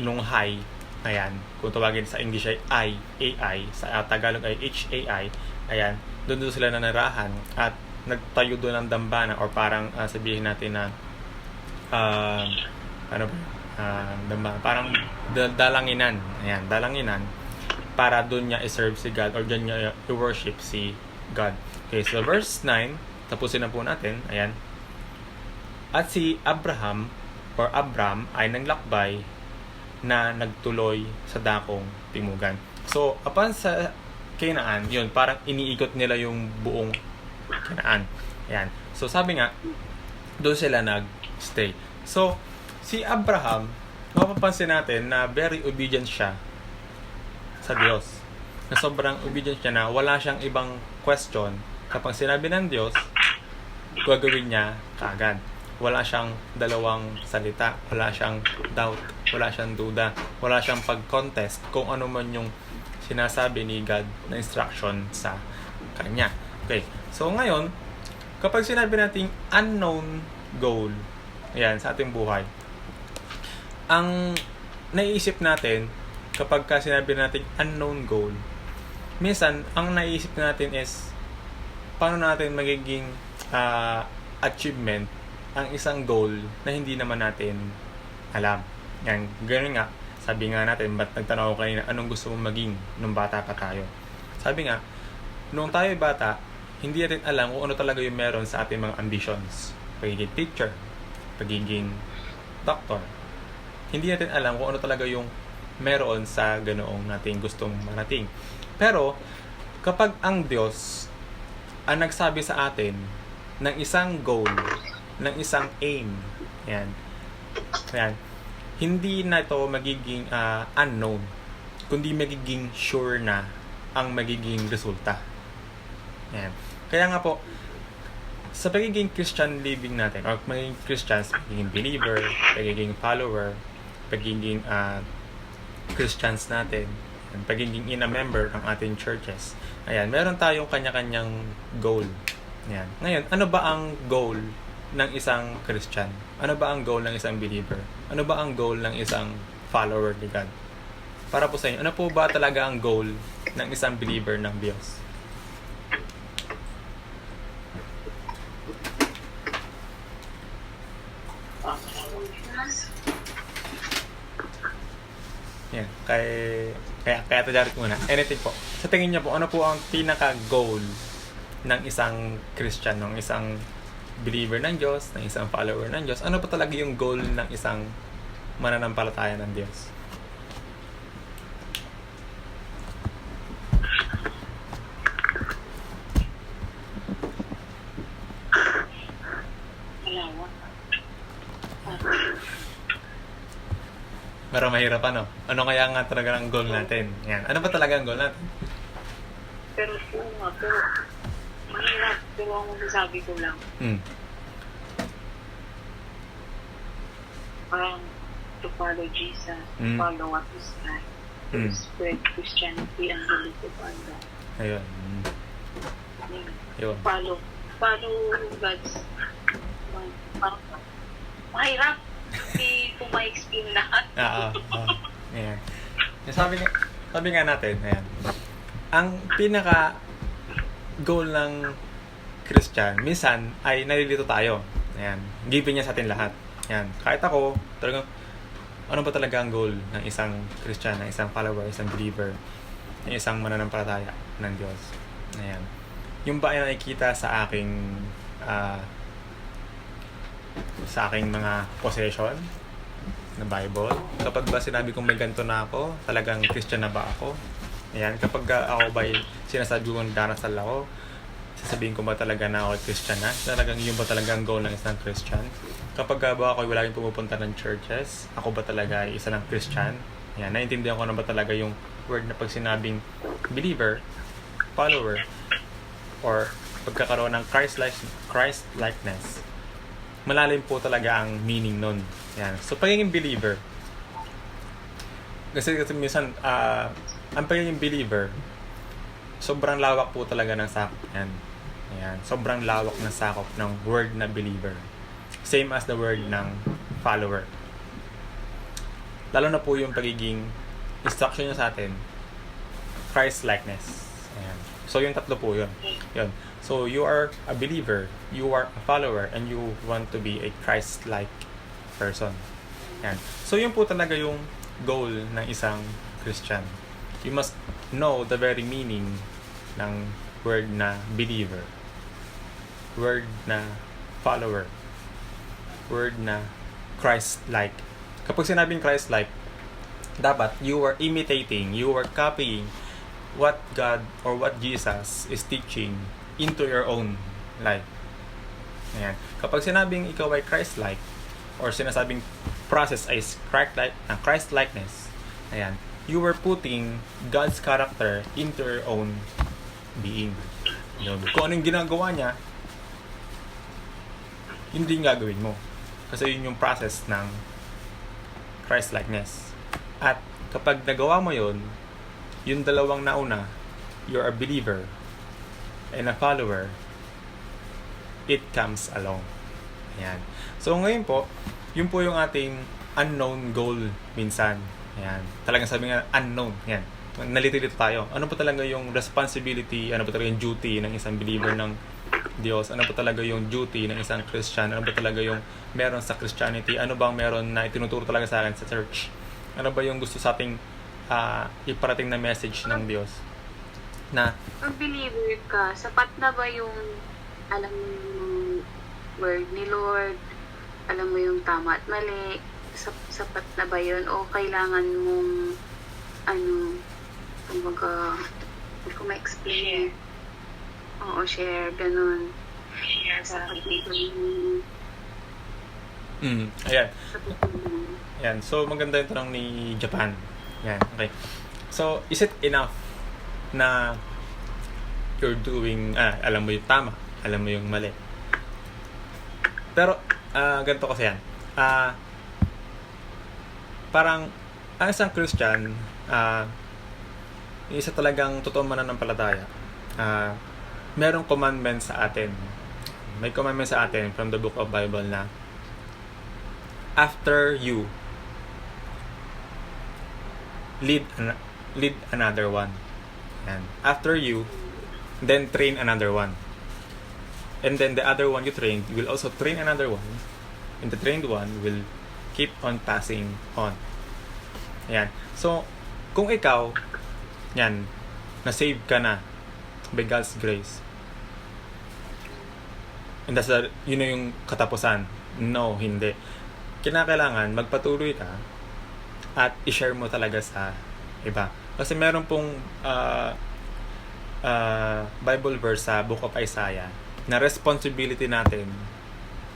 Lunghai. Ayan, kung tawagin sa English ay AI, sa Tagalog ay HAI. Ayan, doon sila nanirahan at nagtayo doon ng dambana or parang sabihin natin na dambana, parang dalanginan. Ayan, dalanginan para doon niya i-serve si God or doon niya i-worship si God. Okay, so verse 9, tapusin na po natin. Ayan. At si Abram ay naglakbay na nagtuloy sa dakong timugan. So, upon sa Canaan, yun, parang iniikot nila yung buong Canaan. Ayan. So, sabi nga, doon sila nag-stay. So, si Abraham, mapapansin natin na very obedient siya sa Diyos. Na sobrang obedient siya na wala siyang ibang question. Kapag sinabi ng Diyos, gagawin niya kaagad. Wala siyang dalawang salita. Wala siyang doubt. wala siyang duda, wala siyang pag-contest kung ano man yung sinasabi ni God na instruction sa kanya. Okay, so ngayon, kapag sinabi nating unknown goal, ayan, sa ating buhay, ang naiisip natin, kapag sinabi nating unknown goal, minsan, ang naiisip natin is, paano natin magiging achievement ang isang goal na hindi naman natin alam. Yan, ganoon nga. Sabi nga natin, ba't nagtanong ako kanina, anong gusto mong maging nung bata pa tayo? Sabi nga, nung tayo bata, hindi natin alam kung ano talaga yung meron sa ating mga ambitions. Pagiging teacher, pagiging doctor. Hindi natin alam kung ano talaga yung meron sa ganoong nating gustong marating. Pero, kapag ang Diyos ang nagsabi sa atin ng isang goal, ng isang aim, yan, hindi na ito magiging unknown, kundi magiging sure na ang magiging resulta. Yan. Kaya nga po, sa pagiging Christian living natin, or magiging Christians, pagiging believer, pagiging follower, pagiging Christians natin, pagiging in a member ng ating churches. Ayan, meron tayong kanya-kanyang goal. Ayan. Ngayon, ano ba ang goal ng isang Christian? Ano ba ang goal ng isang believer? Ano ba ang goal ng isang follower ni God? Para po sa inyo, ano po ba talaga ang goal ng isang believer ng Diyos? Yan. Kaya tajarit muna. Anything po. Sa tingin niyo po, ano po ang pinaka-goal ng isang Christian, ng isang believer ng Diyos, ng isang follower ng Diyos? Ano po talaga yung goal ng isang mananampalataya ng Diyos? Malawak. Pero mahirap ano? Ano kaya nga talaga ang goal natin? Yan. Ano ba talaga ang goal natin? Pero mahirap. Pero ang masasabi ko lang, parang to follow Jesus, follow what is right, to spread Christianity and believe of Allah. Ayun. Ayun. Follow God's parang mahirap. Hindi ko ma-explain lahat. Ayan. Sabi nga natin, ayan. Ang pinaka goal ng Christian, minsan ay nalilito tayo. Ayan. Given niya sa atin lahat. Ayan. Kahit ako, talagang, ano ba talaga ang goal ng isang Christian, ng isang follower, isang believer, ng isang mananampalataya ng Diyos? Ayan. Yung ba ay nakikita sa aking mga possession na Bible? Kapag ba sinabi kong may ganito na ako, talagang Christian na ba ako? Ayan, kapag ako ba'y sinasabi kong darasal ako, sasabihin ko ba talaga na ako Christian na? Talagang yun ba talaga ang goal ng isang Christian? Kapag ba ako wala yung pumupunta ng churches, ako ba talaga ay isa ng Christian? Ayan, naiintindihan ko na ba talaga yung word na pag sinabing believer, follower, or pagkakaroon ng Christ-likeness? Malalim po talaga ang meaning nun. Yan. So, pagiging believer, kasi minsan, ang pagiging believer, sobrang lawak po talaga ng sakop. Yan. Ayan. Sobrang lawak ng sakop ng word na believer. Same as the word ng follower. Lalo na po yung pagiging instruction niya sa atin, Christ-likeness. Ayan. So, yung tatlo po yun. Yun. So, you are a believer, you are a follower, and you want to be a Christ-like person. Yan. So, yun po talaga yung goal ng isang Christian. You must know the very meaning ng word na believer, word na follower, word na Christ-like. Kapag sinabing Christ-like, dapat you are imitating, you are copying what God or what Jesus is teaching into your own life. Ayan. Kapag sinabing ikaw ay Christ-like, or sinasabing process ay Christ-likeness, ayan, you were putting God's character into your own being. Yun. Kung anong ginagawa niya, yun din gagawin mo. Kasi yun yung process ng Christ-likeness. At kapag nagawa mo yun, yung dalawang nauna, you're a believer and a follower, it comes along. Ayan. So ngayon po, yun po yung ating unknown goal minsan. Ayan. Talagang sabi nga, unknown. Ayan. Nalito-lito tayo. Ano po talaga yung responsibility, ano po talaga yung duty ng isang believer ng Diyos? Ano po talaga yung duty ng isang Christian? Ano po talaga yung meron sa Christianity? Ano bang meron na itinuturo talaga sa akin sa church? Ano ba yung gusto sa ating iparating na message ng Diyos? Na, Pag believer ka, sapat na ba yung alam mo yung word ni Lord? Alam mo yung tama at mali? Sapat na ba yun? O kailangan mong kumbaga, hindi ko ma-explain. Oo, share, ganun. Share para Sapat kay na ba yung ayan. sapat na ba yun? Yan. So, maganda yung tanong ni Japan. Yan. Okay. So, is it enough na you're doing, alam mo yung tama, alam mo yung mali? Pero, ganito kasi yan. Parang, ang isang Christian, yung isa talagang totoong mananampalataya, merong commandment sa atin. May commandment sa atin from the book of Bible na after you lead another one. And after you, then train another one. And then the other one you trained, you will also train another one. And the trained one will keep on passing on. Ayan. So, kung ikaw, yan, na-save ka na by God's grace. And that's yun na yung katapusan. No, hindi. Kinakailangan magpatuloy ka at i-share mo talaga sa iba. Kasi meron pong Bible verse sa Book of Isaiah na responsibility natin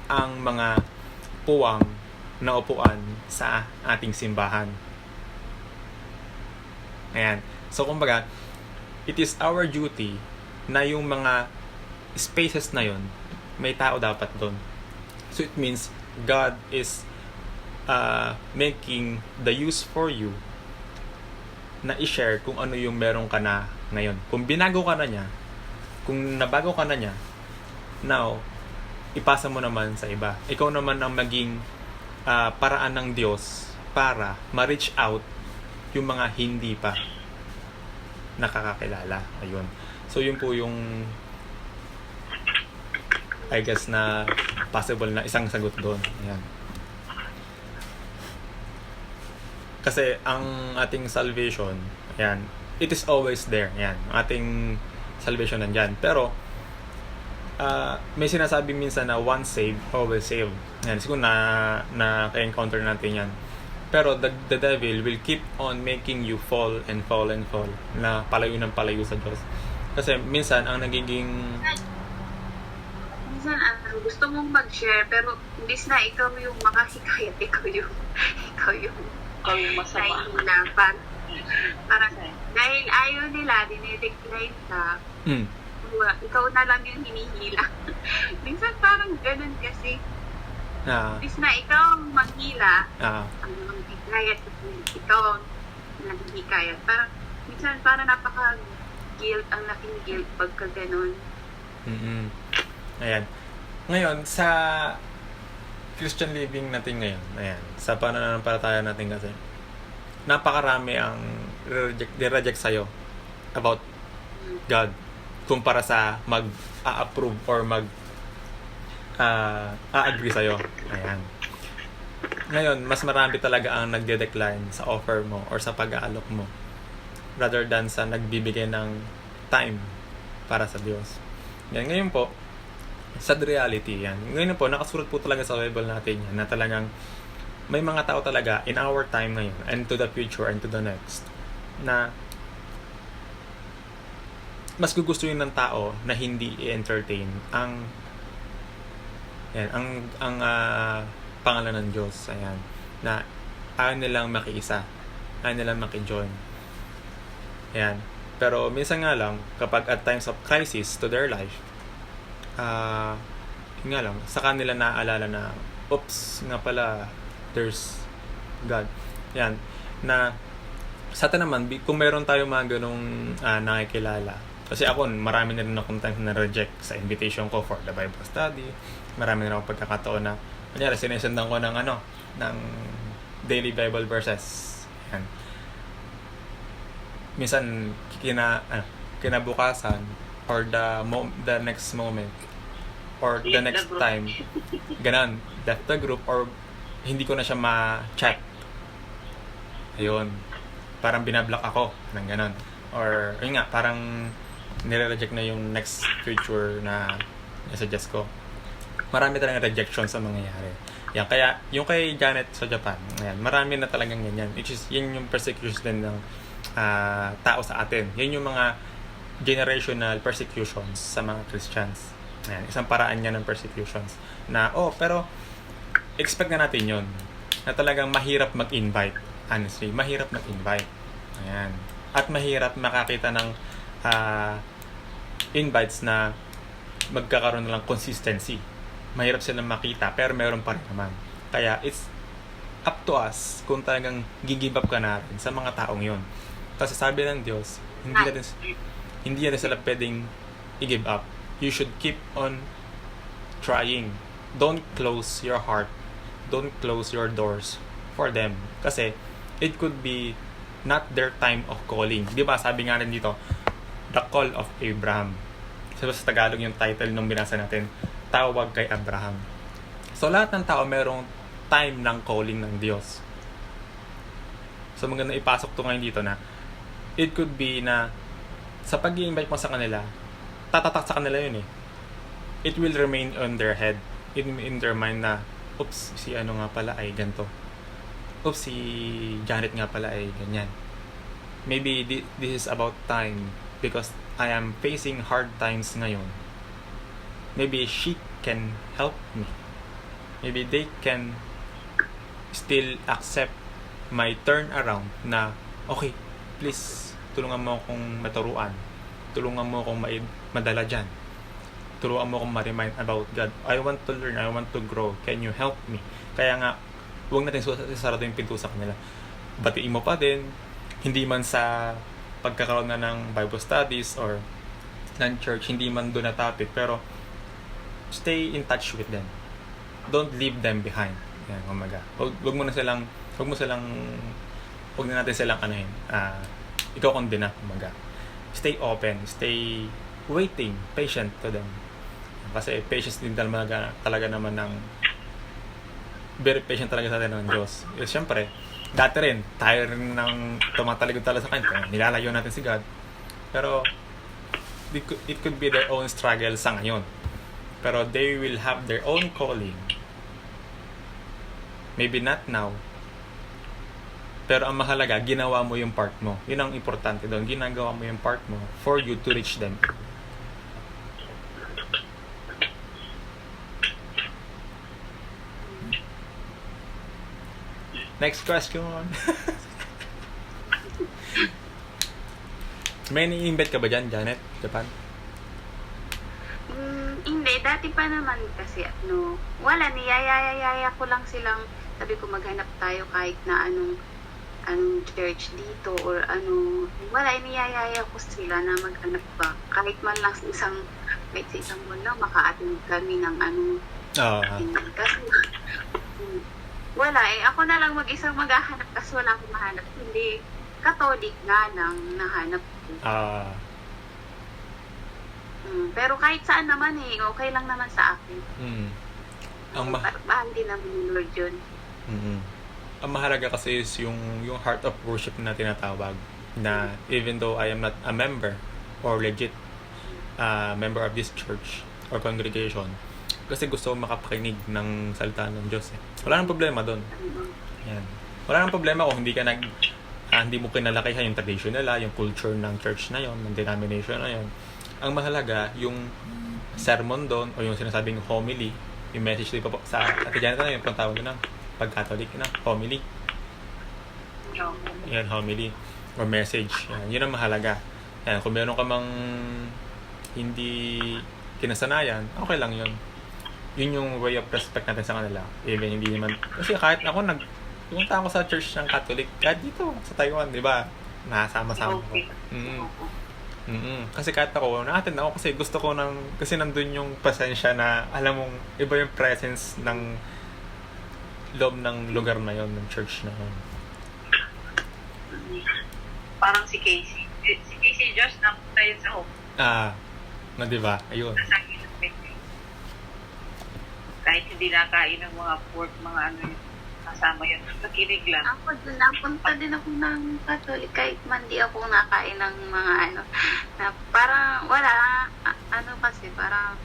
ang mga puwang na upuan sa ating simbahan. Ayan. So, kumbaga, it is our duty na yung mga spaces na yun, may tao dapat doon. So, it means God is making the use for you na i-share kung ano yung meron ka na ngayon. Kung binago ka na niya, kung nabago ka na niya, now, ipasa mo naman sa iba. Ikaw naman ang maging paraan ng Diyos para ma-reach out yung mga hindi pa nakakakilala. Ayun. So, yun po yung I guess na possible na isang sagot doon. Ayan. Kasi ang ating salvation, ayan, it is always there. Ayan. Ang ating salvation nandyan. Pero, may sinasabi minsan na once saved, always saved. Ayan. Siguro na-encounter natin yan. Pero the devil will keep on making you fall and fall and fall na palayo ng palayo sa Diyos. Kasi minsan, ang nagiging Minsan, gusto mong mag-share, pero imbis na ikaw yung makahikayat, ikaw yung masama. nahihirapan. Parang, dahil ayaw nila, dinidecline ka, ikaw na lang yung hinihila. Minsan parang ganun kasi, imbis na ikaw ang manghila, ang hikayat, ikaw ang naghihikayat. Parang, minsan parang napaka-guilt, ang laking guilt pagka ganun. Ayan. Ngayon, sa Christian living natin ngayon, ayan, sa pananampalataya natin kasi, napakarami ang reject sa'yo about God kumpara sa mag-a-approve or a-agree sa'yo. Ayan. Ngayon, mas marami talaga ang nagde-decline sa offer mo or sa pag-aalok mo rather than sa nagbibigay ng time para sa Diyos. Yan. Ngayon po, sad reality yan. Ngayon po, nakasulat po talaga sa Bible natin yan na talagang may mga tao talaga in our time ngayon and to the future and to the next na mas gugustuhin ng tao na hindi i-entertain ang pangalan ng Diyos. Ayan. Na ayaw nilang makiisa. Ayaw nilang makijoin. Ayan. Pero minsan nga lang, kapag at times of crisis to their life, yun nga lang, sa kanila naaalala na, oops, nga pala, there's God. Yan. Na sa atin naman, kung meron tayo mga ganong nakikilala, kasi ako, marami na rin akong times na reject sa invitation ko for the Bible study. Marami na akong pagkakataon na, kunyari, sinesendan ko ng daily Bible verses. Yan. Minsan, kinabukasan, or the next moment, or the next time, ganon, left the group, or hindi ko na siya ma-chat. Ayun. Parang binablock ako ng ganon. Or, yun nga, parang nire-reject na yung next future na suggest ko. Marami talagang rejection sa mangyayari. Yan, kaya yung kay Janet sa Japan, ayan, marami na talagang ganyan. Which is, yun yung persecution din ng tao sa atin. Yun yung mga generational persecutions sa mga Christians. Ayan, isang paraan niya ng persecutions. Na, pero expect na natin yun. Na talagang mahirap mag-invite. Honestly, mahirap mag-invite. Ayan. At mahirap makakita ng invites na magkakaroon na lang consistency. Mahirap silang makita, pero meron pa rin naman. Kaya, it's up to us kung talagang give up ka na rin sa mga taong yun. Kasi sabi ng Diyos, hindi natin sila pwedeng i-give up. You should keep on trying. Don't close your heart. Don't close your doors for them. Kasi, it could be not their time of calling. Di ba, sabi nga rin dito, The Call of Abraham. Sa Tagalog yung title nung binasa natin, Tawag kay Abraham. So, lahat ng tao merong time ng calling ng Diyos. So, maganda ipasok to ngayon dito na it could be na sa pag-i-invite mo sa kanila, tatatak sa kanila yun eh. It will remain on their head, in their mind na, oops, si ano nga pala ay ganito. Oops, si Janet nga pala ay ganyan. Maybe this is about time because I am facing hard times ngayon. Maybe she can help me. Maybe they can still accept my turn around na, okay, please, tulungan mo akong maturuan. Tulungan mo akong madala dyan. Tulungan mo akong ma-remind about God. I want to learn. I want to grow. Can you help me? Kaya nga, huwag natin sarado yung pinto sa kanila. Batiin mo pa din. Hindi man sa pagkakaroon na ng Bible studies or ng church, hindi man doon na topic. Pero, stay in touch with them. Don't leave them behind. Yan, kumaga. Huwag na natin silang ikaw kundi na, kumaga. Stay open, stay waiting, patient to them. Kasi patience din talaga naman ng very patient talaga sa atin ng Diyos. Siyempre, dati rin, tayo rin ng tumatalikod talaga sa kanya. Nilalayo natin si God. Pero, it could be their own struggle sa ngayon. Pero they will have their own calling. Maybe not now. Pero ang mahalaga, ginawa mo yung part mo. Yun ang importante doon. Ginagawa mo yung part mo for you to reach them. Next question. May ni-invite ka ba dyan, Janet? Japan? Hindi. Dati pa naman kasi, wala. Niyayaya ko lang silang, sabi ko maghanap tayo kahit na anong church dito or wala, iniyayaya ko sila na maghanap ba. Kahit man lang sa isang buwan lang, maka-attend kami ng kasi, wala ako na lang mag-isang maghahanap kasi wala akong mahanap. Hindi, Catholic nga nang nahanap ko. Pero kahit saan naman okay lang naman sa akin. Mahal din naman ni Lord yun. Ang mahalaga kasi is yung heart of worship na tinatawag na even though I am not a member or legit member of this church or congregation, kasi gusto ko makapakinig ng salita ng Diyos eh. Wala nang problema doon. Yan. Wala nang problema kung hindi ka hindi mo kinalakihan yung tradition nila, yung culture ng church na yon, ng denomination na yon. Ang mahalaga, yung sermon doon o yung sinasabing homily, yung message dito po sa Ate Janet na yung tawag na pag-Catholic na homily. Yan, homily or message. Yun ang mahalaga. Yan, kung meron ka mang hindi kinasanayan, okay lang yun. Yun yung way of respect natin sa kanila. Even hindi naman, kasi kahit ako pumunta ako sa church ng Catholic. Kahit dito, sa Taiwan, di ba? Nasama-sama ko. Okay. Mm. Kasi kahit ako, na-attend ako kasi gusto ko kasi nandun yung pasensya na, alam mong, iba yung presence ng loob ng lugar na yon, ng church na yun. Parang si Casey. Si Casey Josh, napunta yun sa home. Na di ba? Ayun. Nasa gilid medyo. Kahit hindi nakain ng mga pork, mga ano yun. Kasama yun. Nakinig lang. Ako din, napunta din ako ng Catholic kahit man di ako nakain ng mga ano, na parang wala, ano kasi, parang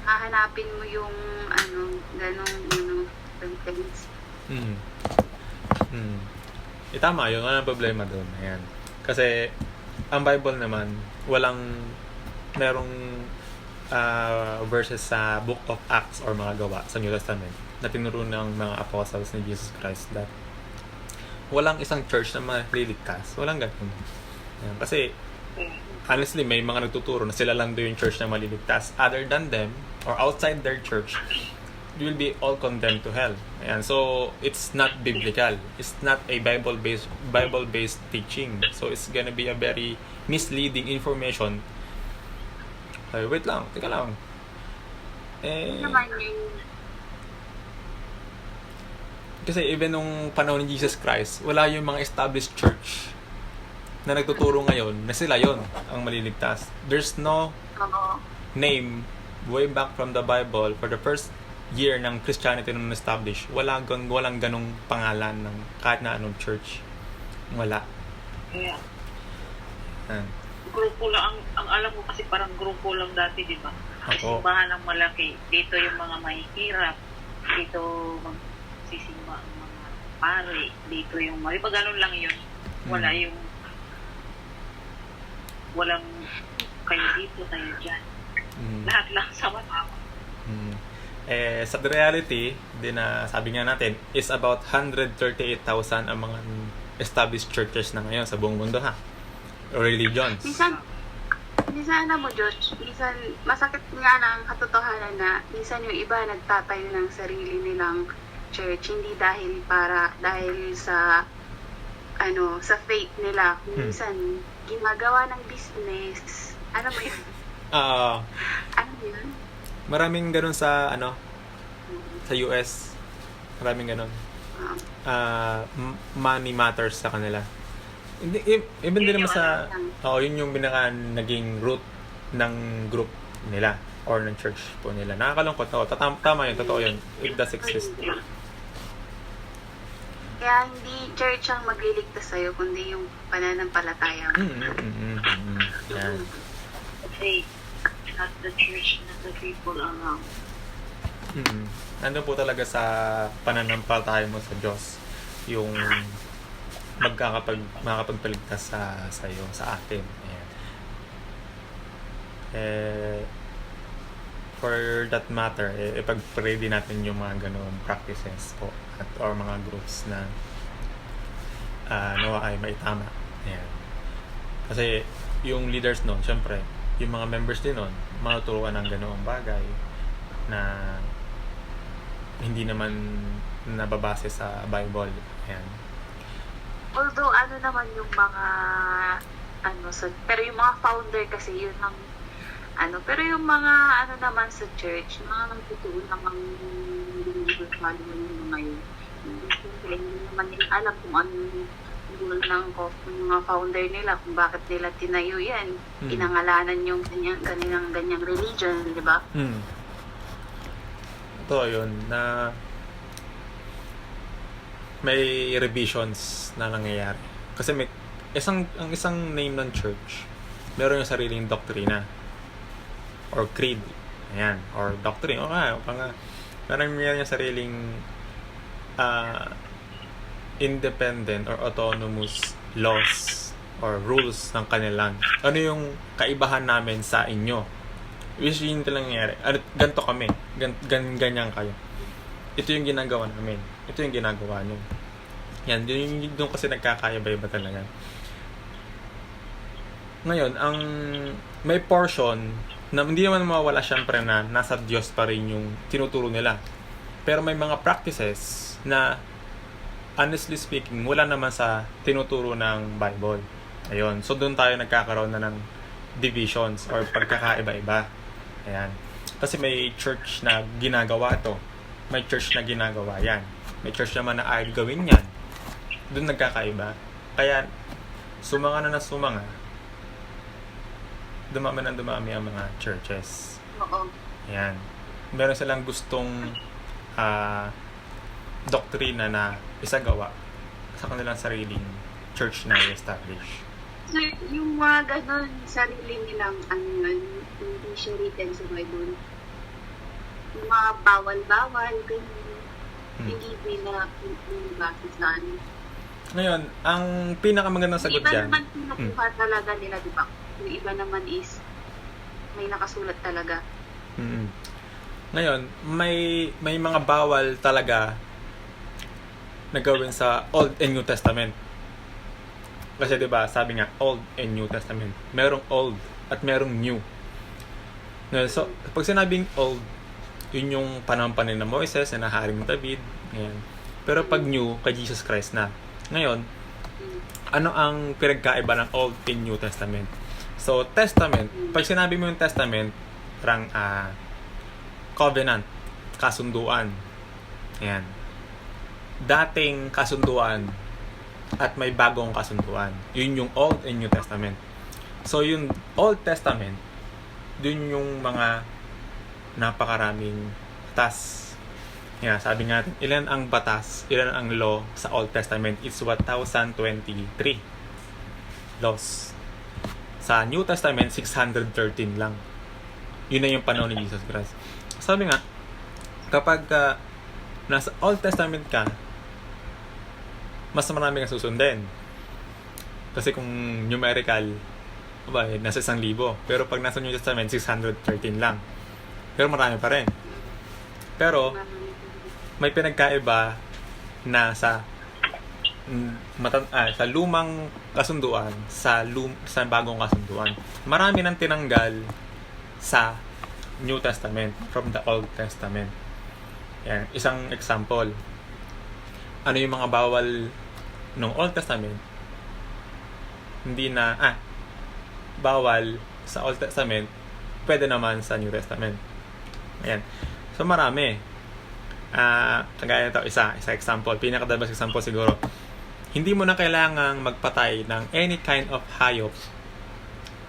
hahanapin mo yung ano, ganong things. Tama yun. Walang problema doon. Ayan. Kasi, ang Bible naman, merong verses sa Book of Acts or mga gawa sa New Testament na tinuro ng mga apostles ni Jesus Christ that walang isang church na maliligtas. Walang ganun. Ayan. Kasi, honestly, may mga nagtuturo na sila lang doon yung church na maliligtas. Other than them, or outside their church, you will be all condemned to hell. Ayan. So, it's not biblical. It's not a Bible-based teaching. So, it's gonna be a very misleading information. Ay, wait lang. Teka lang. Naman yung Kasi even nung panahon ni Jesus Christ, wala yung mga established church na nagtuturo ngayon na sila yon ang maliligtas. There's no name way back from the Bible for the first year ng Christianity nung established. Walang ganong pangalan ng kahit na anong church. Wala. Yeah. Ah. Grupo lang, ang alam mo kasi parang grupo lang dati, di ba? Ako. Simbahan ng malaki. Dito yung mga mahihirap. Dito magsisimba ang mga pare. Dito yung pag ganun lang yun. Wala yung walang kayo dito, kayo dyan. Lahat lang sama-sama. Sa reality, sabi nga natin, is about 138,000 ang mga established churches na ngayon sa buong mundo, ha? Or religions. minsan alam mo, Josh, minsan masakit nga ng katotohanan na minsan yung iba nagtatayo ng sarili nilang church, hindi dahil sa sa faith nila. Minsan ginagawa ng business. Ano mo yun? Ano yun? Maraming ganun sa sa US. Maraming ganun. Money matters sa kanila. Hindi, even din naman sa yun yung naging root ng group nila or ng church po nila. Nakakalungkot. Tama yun, totoo yun. It does exist. Kaya hindi church ang magliligtas sa'yo, kundi yung pananampalataya. Yan. Faith, not the church, not the people around. Nandun po talaga sa pananampalataya mo sa Diyos yung makakapagpaligtas sa iyo, sa atin. Ayan. For that matter, ipag-pray din natin yung mga ganoong practices po or mga groups na nawa ay maitama. Ayan. Kasi yung leaders nun, syempre, yung mga members din nun, matuturuan ng ganoong bagay na hindi naman nababase sa Bible. Ayan. Although, naman yung mga, pero yung mga founder kasi yun ang, pero yung mga, naman sa church, mga nagtutuon namang follower yung mga yun. Hindi naman nila alam kung ano yung mga founder nila, kung bakit nila tinayo yan. Pinangalanan yung ganyang religion, di ba? Ito yun, na may revisions na nangyayari. Kasi ang isang name ng church, meron yung sariling doktrina or creed. Ayan, or doctrine. Parang meron yung sariling independent or autonomous laws or rules ng kanilang. Ano yung kaibahan namin sa inyo? Which yun lang nangyayari. Ganto kami. Ganyan kayo. Ito yung ginagawa namin. Ito yung ginagawa nyo. Yan, doon kasi nagkakaiba-iba talaga. Ngayon, ang may portion na hindi naman mawawala syempre na nasa Diyos pa rin yung tinuturo nila. Pero may mga practices na honestly speaking, wala naman sa tinuturo ng Bible. Ayun. So, doon tayo nagkakaroon na ng divisions or pagkakaiba-iba. Ayan. Kasi may church na ginagawa to. May church na ginagawa yan. May church naman na ayaw gawin yan. Doon nagkakaiba. Kaya, sumanga na sumanga, dumami ang mga churches. Oo. Ayan. Meron silang gustong doktrina na isagawa sa kanilang sariling church na i-establish. So, yung mga ganon, sarili nilang hindi siya written sa Bible. Yung mga bawal-bawal, ganyan. Hindi binabasa sa ano. Ngayon, ang pinakamagandang Yung sagot iba dyan, naman pinukuha talaga nila, di ba? Yung iba naman is may nakasulat talaga. ngayon, may mga bawal talaga na gawin sa Old and New Testament. Kasi 'di ba, sabi nga Old and New Testament. Merong Old at merong New. Ngayon, so pag sinabing Old, yun yung panahon pa ni na Moises, na haring David, ngayon. Pero pag New, kay Jesus Christ na. Ngayon, ano ang pinagkaiba ng Old and New Testament? So, Testament, pag sinabi mo yung Testament, parang covenant, kasunduan. Ayan. Dating kasunduan at may bagong kasunduan. Yun yung Old and New Testament. So, yung Old Testament, dun yung mga napakaraming batas. Yeah, sabi nga natin, ilan ang batas, ilan ang law sa Old Testament? It's 1,023 laws. Sa New Testament, 613 lang. Yun na yung panahon ni Jesus Christ. Sabi nga, kapag nasa Old Testament ka, mas marami kang susundin. Kasi kung numerical, nasa 1,000. Pero pag nasa New Testament, 613 lang. Pero marami pa rin. Pero, may pinagkaiba na sa lumang kasunduan sa bagong kasunduan. Marami nang tinanggal sa New Testament from the Old Testament. Yan, isang example. Ano yung mga bawal ng Old Testament? Hindi na bawal sa Old Testament, pwede naman sa New Testament. Ayan. So marami. Kagaya ito, isa example, pinaka-the best example siguro. Hindi mo na kailangang magpatay ng any kind of hayop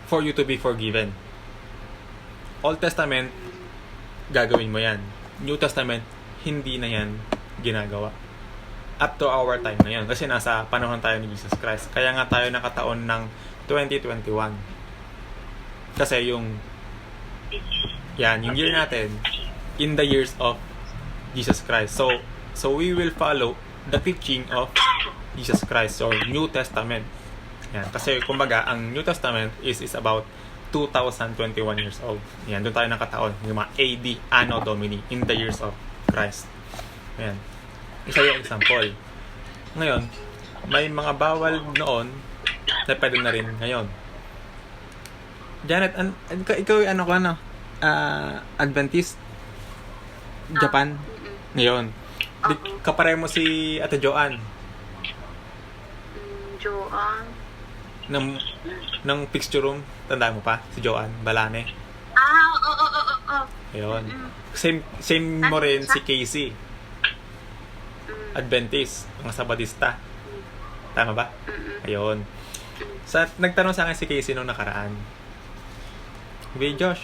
for you to be forgiven. Old Testament, gagawin mo yan. New Testament, hindi na yan ginagawa. Up to our time na yan. Kasi nasa panahon tayo ni Jesus Christ. Kaya nga tayo nakataon ng 2021. Kasi yung year natin, in the years of Jesus Christ. So we will follow the teaching of Jesus Christ or New Testament. Yan. Kasi kumbaga, ang New Testament is about 2021 years old. Yan, doon tayo nakataon. Yung mga AD, Anno Domini, in the years of Christ. Yan. Isa yung example. Ngayon, may mga bawal noon na pwede na rin ngayon. Janet, ikaw yung Adventist? Japan? Ngayon. Kapare mo si Ate Joanne. Joanne? Ng picture room. Tandaan mo pa? Si Joanne Balane. Oo. Ayun. Same mo rin si Casey. Adventist. Mga Sabatista. Tama ba? Ayun. Nagtanong sa akin si Casey nung nakaraan. Hey Josh,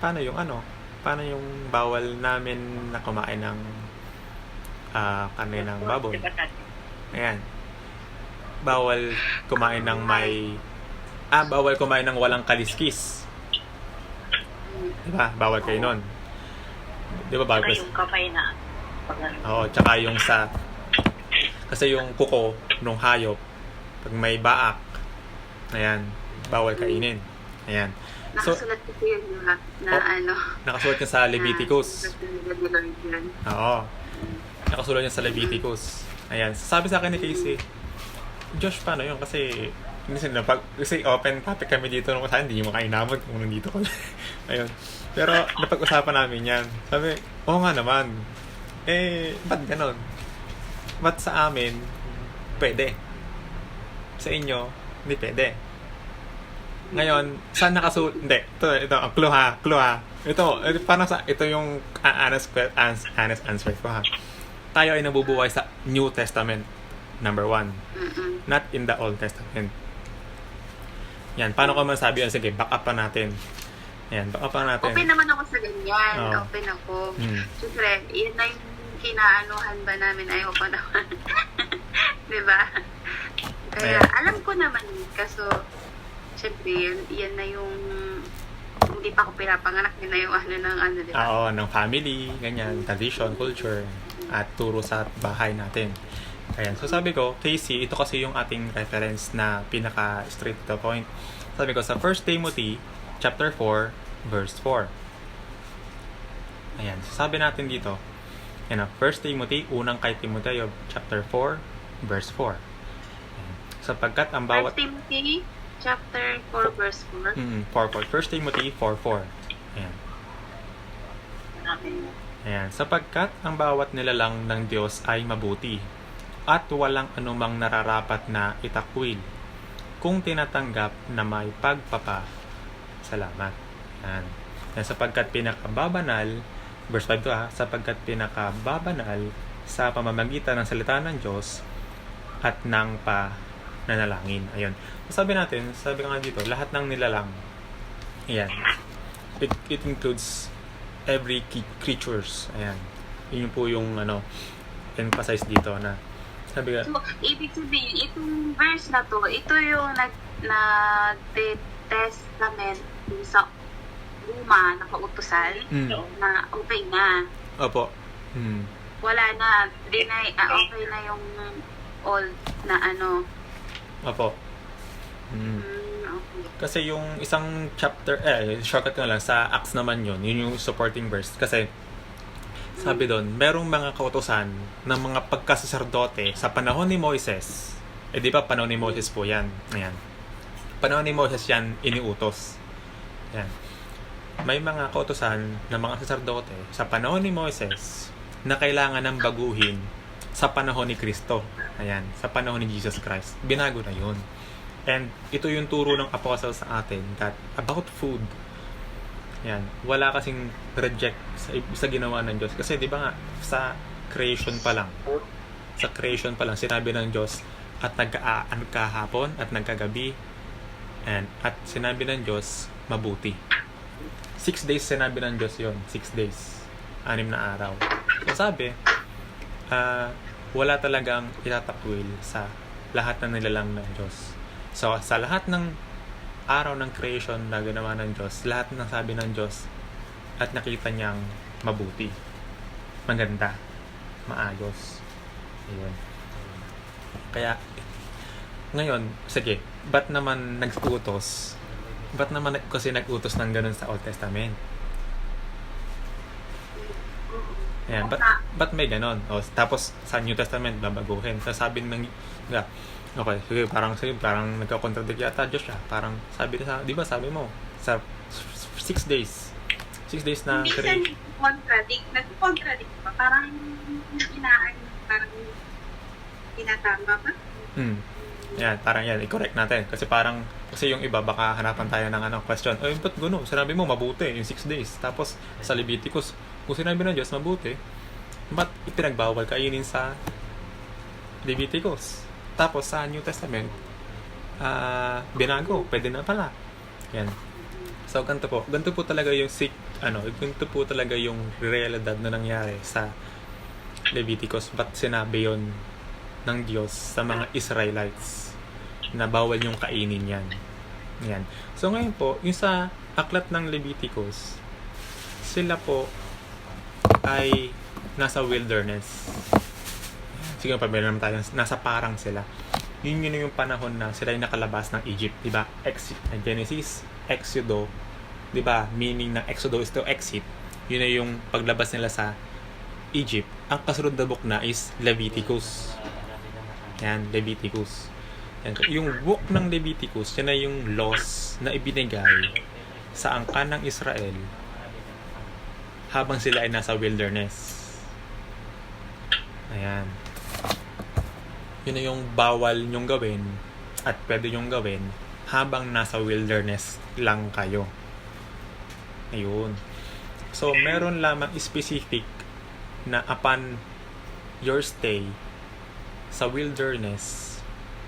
paano yung bawal namin na kumain ng karne ng baboy? Ayan. Bawal kumain ng bawal kumain ng walang kaliskis. Diba? Bawal kayo nun. Diba bawal? Yung kamay na. Oo, tsaka yung kasi yung kuko nung hayop, pag may baak, ayan, bawal kainin. Ayan. So, nakasulat ko yun nakasulat niya sa Leviticus. Oo. Nakasulat niya sa Leviticus. Ayan. Sabi sa akin ni Casey, Josh, paano yun? Kasi open topic kami dito nung saan, hindi mo kainamod kung nandito ko. Ayun. Pero, napag-usapan namin yan. Sabi, oo nga naman. Ba't ganon? But sa amin, pwede. Sa inyo, hindi pwede. Ngayon, saan Hindi, ito, ang clue ha. Ito yung honest answer ko ha. Tayo ay nabubuhay sa New Testament, number 1. Not in the Old Testament. Yan, paano ko masabi? Sige, back up pa natin. Yan, back up pa natin. Open naman ako sa ganyan. Oo. Open ako. Mm. Siyempre, yun na yung kinaanuhan ba namin, ayaw pa naman. Diba? Kaya, Ayan. alam ko naman yun. Kaso, siyempre, yan na yung hindi pa ako pinapanganak, yun na yung diba? Oo, ng family, ganyan, tradition, culture, at turo sa bahay natin. Ayan. So sabi ko, Casey, ito kasi yung ating reference na pinaka straight to the point. Sabi ko, sa 1 Timothy, chapter 4, verse 4. Ayan. So sabi natin dito, 1 Timothy, unang kay Timoteo, chapter 4, verse 4. Ayan. Sapagkat ang 1 bawat... Timothy, chapter 4, verse 4. 4. 1 Timothy 4:4. Ayan. Ayan. Sapagkat ang bawat nilalang ng Diyos ay mabuti at walang anumang nararapat na itakwil kung tinatanggap na may pagpapasalamat. Ayan. Ayan. Sapagkat pinakababanal, verse 5 to ha, sapagkat pinakababanal sa pamamagitan ng salita ng Diyos at ng pananalangin. Ayun. Sabi ko nga dito, lahat ng nilalang. Ayan. It includes every creatures. Ayan. Yun po yung emphasize dito na sabi ka. So, ibig sabihin, itong verse na to, ito yung nag-testament sa luma na kautusan na okay na. Opo. Wala na, okay na yung old na Opo. okay. Kasi yung isang chapter, shortcut ko na lang, sa Acts naman yun yung supporting verse. Kasi, sabi doon, merong mga kautusan ng mga pagkasaserdote sa panahon ni Moises. Di ba panahon ni Moses po yan? Ayan. Panahon ni Moses yan, iniutos. Ayan. May mga kautusan ng mga saserdote sa panahon ni Moises na kailangan ng baguhin sa panahon ni Kristo. Ayan. Sa panahon ni Jesus Christ. Binago na yun. And ito yung turo ng apostle sa atin that about food. Yan, wala kasing reject sa ginawa ng Diyos. Kasi di ba nga, sa creation pa lang, sinabi ng Diyos, at nagkahapon at nagkagabi, at sinabi ng Diyos, mabuti. 6 days sinabi ng Diyos yon, 6 days. 6 na araw. So sabi, wala talagang itatakwil sa lahat ng nilalang ng Diyos. So, sa lahat ng araw ng creation na ginawa ng Diyos, lahat ng sabi ng Diyos at nakita niyang mabuti, maganda, maayos. Ayun. Kaya, ngayon, sige, ba't naman nag-utos? Ba't naman kasi nag-utos ng ganun sa Old Testament? Ayan, ba't may ganun? Tapos, sa New Testament, babaguhin. Sasabi ng, okay, sige, parang nagka-contradict yata Diyos siya. Parang sabi di ba sabi mo, sa 6 days na Hindi siya nag-contradict pa. Parang tinatama ba? Yan, parang yan, i-correct natin. Kasi yung iba, baka hanapan tayo ng question. Ba't gano'n? Sinabi mo, mabuti, in 6 days. Tapos, sa Leviticus, kung sinabi ng Diyos, mabuti, ba't ipinagbawal kainin sa Leviticus? Tapos sa New Testament, binago, pwede na pala. Yan. So ganito po talaga yung ganito po talaga yung realidad na nangyari sa Leviticus. Ba't sinabi yon ng Diyos sa mga Israelites na bawal yung kainin yan. Yan. So ngayon po, yung sa aklat ng Leviticus, sila po ay nasa wilderness. Sige, pabila naman tayo, nasa parang sila. Yun yung panahon na sila yung nakalabas ng Egypt, di ba? Genesis, Exodo, di ba? Meaning na Exodo is to exit. Yun na yung paglabas nila sa Egypt. Ang kasunod na book na is Leviticus. Yan, Leviticus. Yan. Yung book ng Leviticus, yan na yung laws na ibinigay sa angkan ng Israel habang sila ay nasa wilderness. Ayan. yun na yung bawal nyong gawin at pwede nyong gawin habang nasa wilderness lang kayo. Ayun. So, meron lamang specific na upon your stay sa wilderness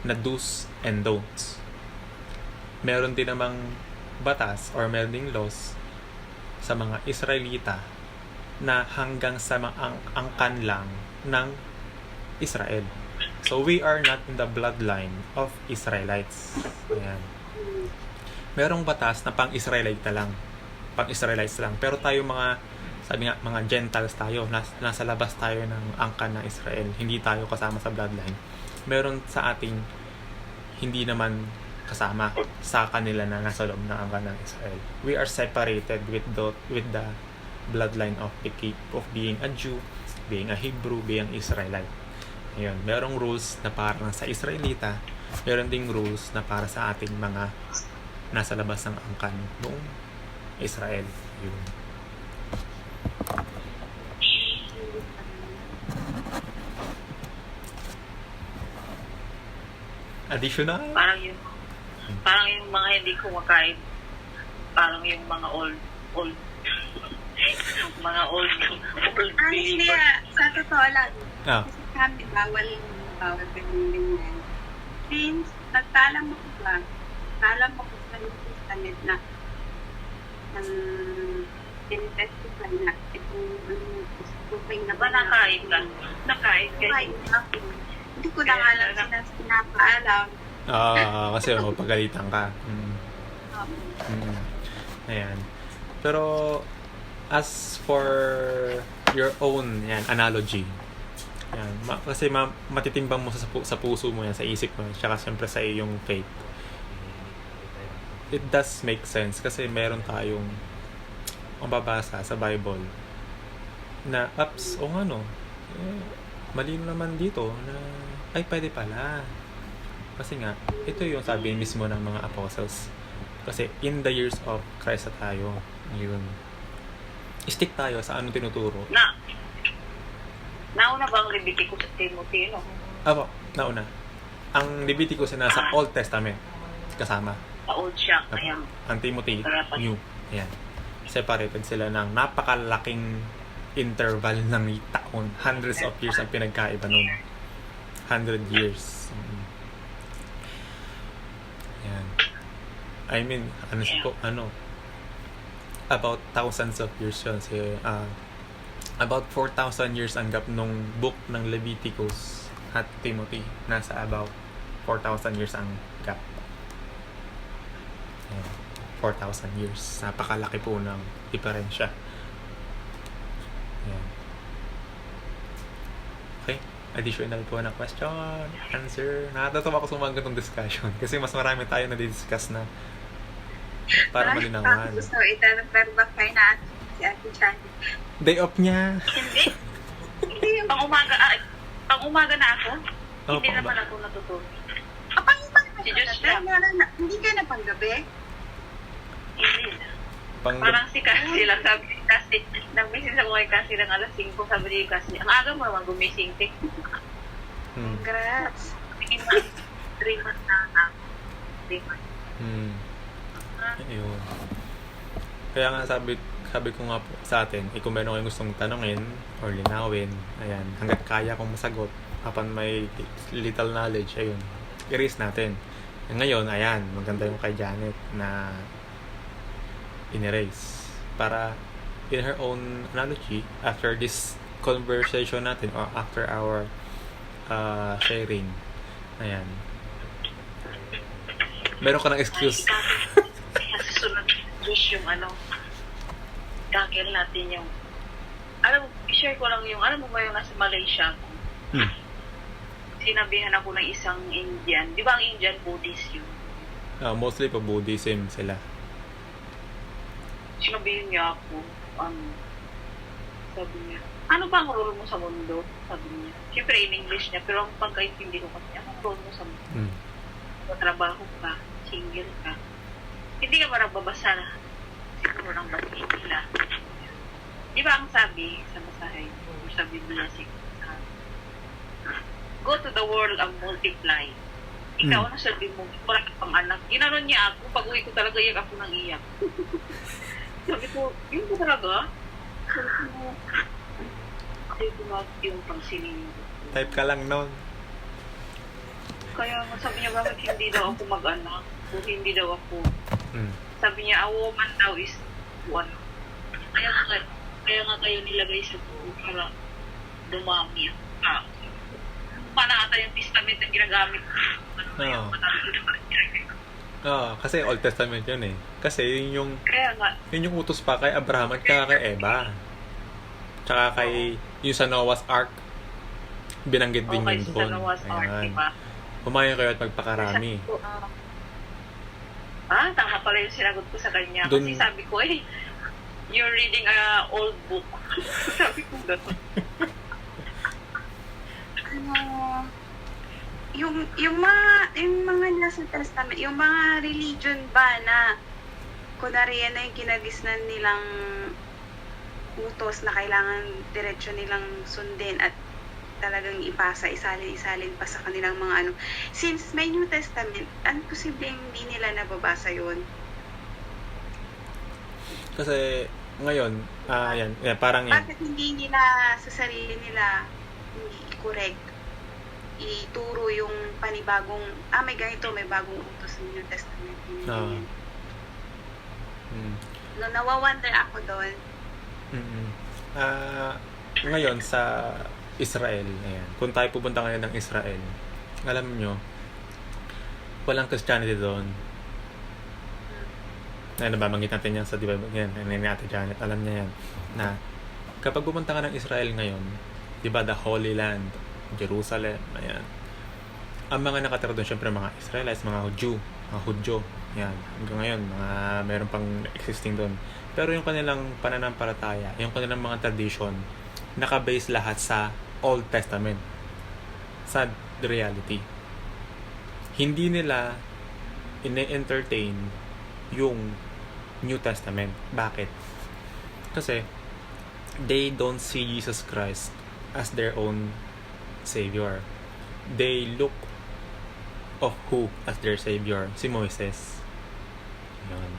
na do's and don'ts. Meron din namang batas or meron ding laws sa mga Israelita na hanggang sa angkan lang ng Israel. So, we are not in the bloodline of Israelites. Ayan. Merong batas na pang-Israelite lang. Pang-Israelites lang. Pero tayo sabi nga, mga Gentiles tayo. Nasa labas tayo ng angkan ng Israel. Hindi tayo kasama sa bloodline. Meron sa ating hindi naman kasama sa kanila na nasa loob ng angkan ng Israel. We are separated with the bloodline of being a Jew, being a Hebrew, being Israelite. Ayun, merong rules na para sa Israelita, meron ding rules na para sa ating mga nasa labas ng angkan noong Israel. Yun. Additional? Parang yung mga hindi kumakain, parang yung mga old mga old Honestly, believers. sa totoo lang, Ah. kasi kami bawal ganyan. Since nagtalam ako sa internet na tinitestify na itong tupay na Ba nakain ka? Nakain ka? Nakain ako. Hindi ko na nga lang sinapaalam. Kasi pagalitan ka. Ayan. Pero as for your own analogy, yan, kasi matitimbang mo sa puso mo yan, sa isip mo, tsaka siyempre sa iyong faith. It does make sense kasi meron tayong mababasa sa Bible na malino naman dito na pwede pala. Kasi nga, ito yung sabi mismo ng mga apostles. Kasi in the years of Christ tayo, yun. Stick tayo sa anong tinuturo. Nauna ba ang Leviticus sa Timothy, no? Apo, nauna. Ang Leviticus ay nasa Old Testament. Kasama. Sa old siya, kaya Ang Timothy, New. Ayan. Separated sila ng napakalaking interval ng taon. Hundreds of years ang pinagkaiba nun. 100 years. Ayan. I mean, about thousands of years yun. About 4,000 years ang gap nung book ng Leviticus at Timothy. Nasa about 4,000 years ang gap. 4,000 years. Napakalaki po ng diferensya. Ayan. Okay. Additional po na question, answer. Nakatatawa ko sumagot ng discussion kasi mas marami tayo na discuss na para malinawan. Gusto itanong pero ba kayo na si Ate Chan? Day off niya. Hindi yung pang-umaga na ako. Hindi naman ako natutulog. Si Diyos lang. Hindi ka na panggabi? Hindi na. Parang si Cassie lang sabi kasi nag-message ako kay Cassie lang alas 5 sabi ni Cassie, ang aga mo naman gumising te. Congrats. 3 months na ako. 3 months. Ayun. Kaya nga sabi ko nga po sa atin, kung meron kayong gustong tanongin or linawin, ayan, hanggat kaya kong masagot upon may little knowledge, ayun, i-raise natin. Ngayon, ayan, maganda yung kay Janet na in-erase para in her own analogy after this conversation natin or after our sharing, ayan, meron ka ng excuse. Kaya susunod Diyos yung kakil natin yung i-share ko lang yung mo ba yung nasa Malaysia ko sinabihan ako ng isang Indian, di ba ang Indian Buddhist yun? Mostly pa Buddhism sila. Sinabihin niya ako, sabi niya, ano ba ang role mo sa mundo? Sabi niya. Siyempre in English niya, pero ang pagkaintindi ko kasi, anong role mo sa mundo? Trabaho ka, single ka, hindi ka ba nagbabasa na siguro ng batiin nila? Di ba ang sabi sa basahe, sa Biblia siguro, go to the world and multiply. Ikaw na sabi mo, para ka pang anak. Ginanon niya ako, pag uwi ko talaga iyak ako nang iyak. Sabi ko, yun ko talaga? Sabi ko, yung pangsilin. Type ka lang noon. Kaya sabi niya, bakit hindi daw ako mag-anak? O hindi daw ako. Mm. Sabi niya, a woman daw is one. Kaya nga kayo nilagay sa buo para dumami ang tao. Paano ata yung testament na ginagamit? Oo. Kasi Old Testament yun eh. Kasi yun Kaya nga, yung utos pa kay Abraham at kay Eva. Tsaka kay yung sa Noah's Ark. Binanggit din okay, yun sa doon. Noah's Ark, Ayan. diba? Humayon kayo at magpakarami. Sabi ko, tama pala yung sinagot ko sa kanya. Dun- Kasi sabi ko, you're reading a old book. Sabi ko gano'n. Yung mga nasa testament, yung mga religion ba na kunwari yan na yung kinagisnan nilang utos na kailangan diretsyo nilang sundin at talagang ipasa, isalin pa sa kanilang mga ano. Since may New Testament, ano posibleng hindi nila nababasa yun? Kasi ngayon, yan, parang yan. Bakit hindi nila sa sarili nila hindi i-correct, ituro yung panibagong, may ganito, may bagong utos ng New Testament. Oo. No, nawawonder ako doon. Ngayon sa Israel, ayan. Kung tayo pupunta ngayon ng Israel, alam nyo, walang Christianity doon. Nababanggit natin yan sa, di ba, yan, ni Ate Janet, alam niya yan, na kapag pupunta ka ng Israel ngayon, di ba, the Holy Land, Jerusalem, ayan. Ang mga nakatira doon, syempre, mga Israelites, mga Hudyo, yan. Hanggang ngayon, meron pang existing doon. Pero yung kanilang pananampalataya, yung kanilang mga tradition, naka-base lahat sa Old Testament. Sad reality. Hindi nila ine-entertain yung New Testament. Bakit? Kasi they don't see Jesus Christ as their own Savior. They look of who as their Savior? Si Moises. Yan.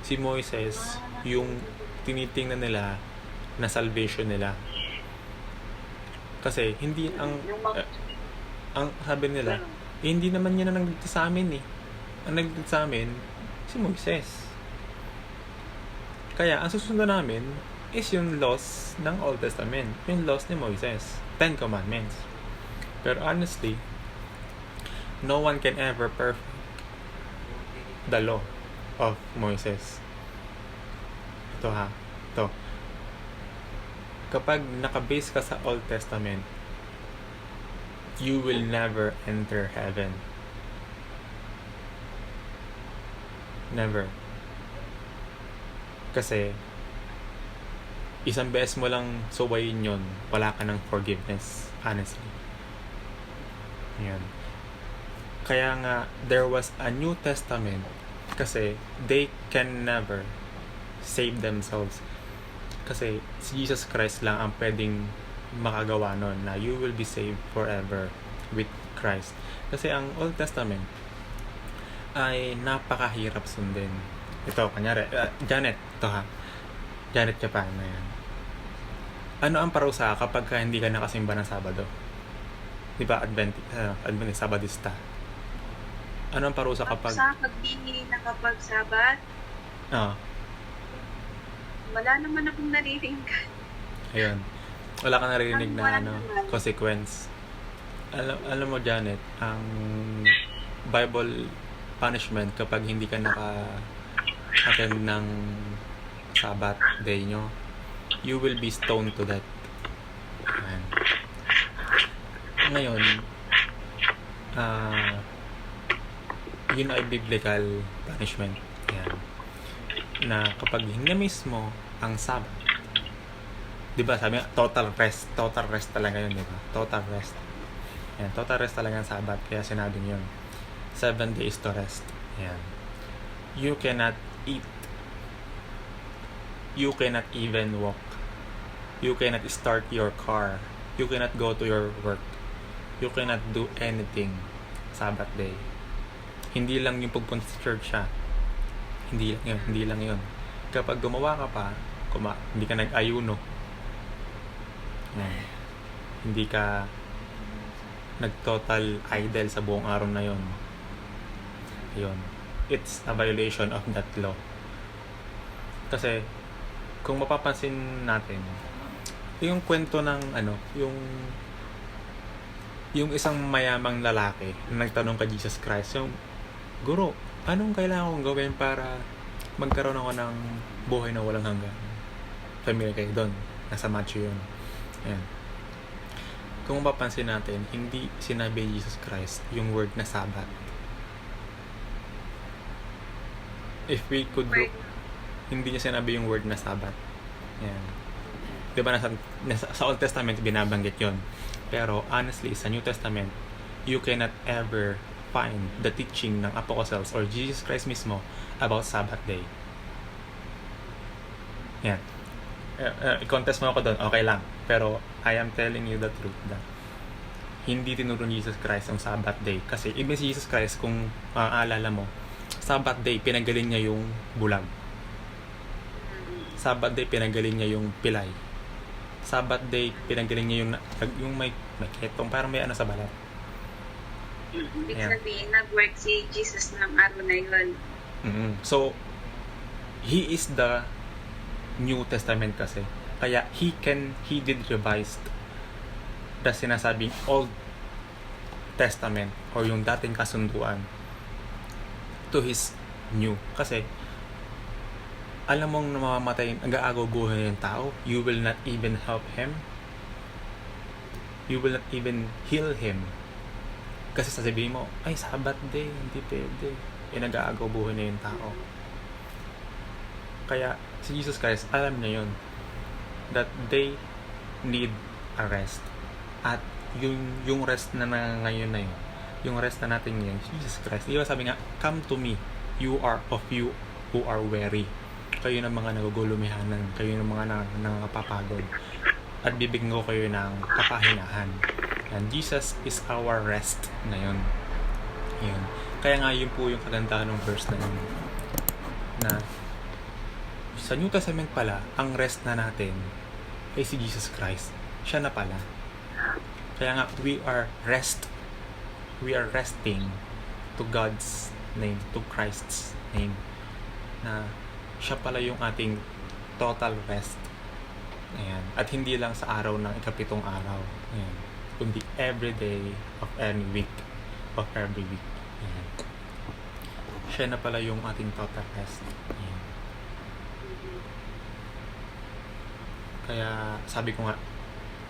Si Moises, yung tinitingnan nila na salvation nila. Kasi hindi ang sabi nila, hindi naman yan ang nagligtas sa amin eh. Ang nagligtas sa amin si Moises. Kaya ang susunod namin is yung laws ng Old Testament, yung laws ni Moises, 10 Commandments. Pero honestly, no one can ever perfect the law of Moises. Ito. Kapag nakabase ka sa Old Testament, you will never enter heaven. Never. Kasi isang beses mo lang suwayin yun, wala ka ng forgiveness, honestly. Yan. Kaya nga, there was a New Testament kasi they can never save themselves. Kasi si Jesus Christ lang ang pwedeng makagawa nun na you will be saved forever with Christ. Kasi ang Old Testament ay napakahirap sundin. Ito, kanyari, Janet, ito ha. Janet Japan na yan. Ano ang parusa kapag hindi ka nakasimba ng Sabado? Di ba, Adventist Sabadista? Ano ang parusa kapag... Pag di nakapagsabat, wala naman akong naririnig. Ayun. Wala ka naririnig na Wala naman. consequence. Alam mo, Janet, ang Bible punishment kapag hindi ka naka-attend ng Sabbath day nyo, you will be stoned to death. Ayan. Ngayon, yun ay biblical punishment. Ayan. Na kapag hinamiss mo ang Sabbath, di ba sabi nga, total rest talaga yun, di ba? Total rest. Ayan, total rest talaga ang Sabbath, kaya sinabi niyo yun. 7 days to rest. Ayan. You cannot eat. You cannot even walk. You cannot start your car. You cannot go to your work. you cannot do anything Sabbath day. Hindi lang yung pagpunta sa church siya. Hindi lang yun. Kapag gumawa ka pa, hindi ka nag-ayuno, hindi ka nag-total idle sa buong araw na yun, it's a violation of that law. Kasi kung mapapansin natin, yung kwento ng yung isang mayamang lalaki na nagtanong kay Jesus Christ, yung guro, anong kailangan kong gawin para magkaroon ako ng buhay na walang hanggan? Familiar kayo doon, nasa Matthew yun. Ayan. Kung mapapansin natin, hindi sinabi ni Jesus Christ yung word na Sabbath. If we could look, hindi niya sinabi yung word na Sabbath. Ayan. Diba sa Old Testament binabanggit yon. Pero honestly, sa New Testament, you cannot ever find the teaching ng apostles or Jesus Christ mismo about Sabbath day. Yan. I-contest mo ako doon, okay lang. Pero I am telling you the truth that hindi tinuro ni Jesus Christ ang Sabbath day. Kasi even si Jesus Christ, kung maaalala mo, Sabbath day, pinagaling niya yung bulag. Sabbath day, pinagaling niya yung pilay. Sabbath day, pinagaling niya yung may ketong, parang may sa balat. Ibig sabihin, nag-work si Jesus ng araw na yun. So, he is the New Testament kasi. Kaya, he did revise the sinasabing Old Testament or yung dating kasunduan to his new. Kasi, alam mong mamamatay, nag-aagaw buhay ng tao, you will not even help him. You will not even heal him. Kasi sasabihin mo, ay, Sabbath day, hindi pwede. Nag-aagaw buhay na yung tao. Kaya, si Jesus Christ, alam niya yun. That they need a rest. At yung rest na ngayon na yun, yung rest na natin ngayon, Jesus Christ. Diba sabi nga, come to me, you who are weary. Kayo ng mga nagugulumihanan, kayo ng mga nangangapapagod, at bibigyan ko kayo ng kapahingahan. And Jesus is our rest ngayon. Yun. Kaya nga yun po yung kagandahan ng verse na yun. Na sa New Testament pala, ang rest na natin ay si Jesus Christ. Siya na pala. Kaya nga, we are resting to God's name, to Christ's name. Na siya pala yung ating total rest. Ayan. At hindi lang sa araw ng ikapitong araw. Ayan. Kundi every day of any week. Of every week. Ayan. Siya na pala yung ating total rest. Ayan. Kaya sabi ko nga,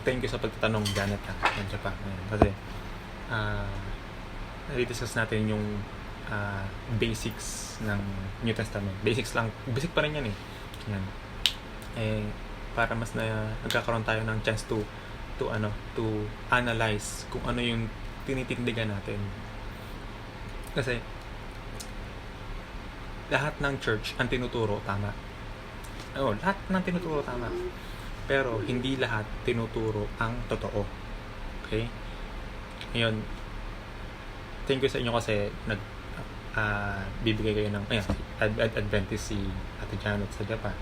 thank you sa pagtatanong, Janet, nandiyan pa. Ayan. Kasi na-discuss natin yung basics ng New Testament. Basic pa rin yan eh. Yan. Para mas nagkakaroon tayo ng chance to analyze kung ano yung tinitindigan natin. Kasi lahat ng church ang tinuturo tama. Lahat ng tinuturo tama. Pero hindi lahat tinuturo ang totoo. Okay? Ngayon, thank you sa inyo kasi bibigay kayo ng Adventist si Ate Janet sa Japan.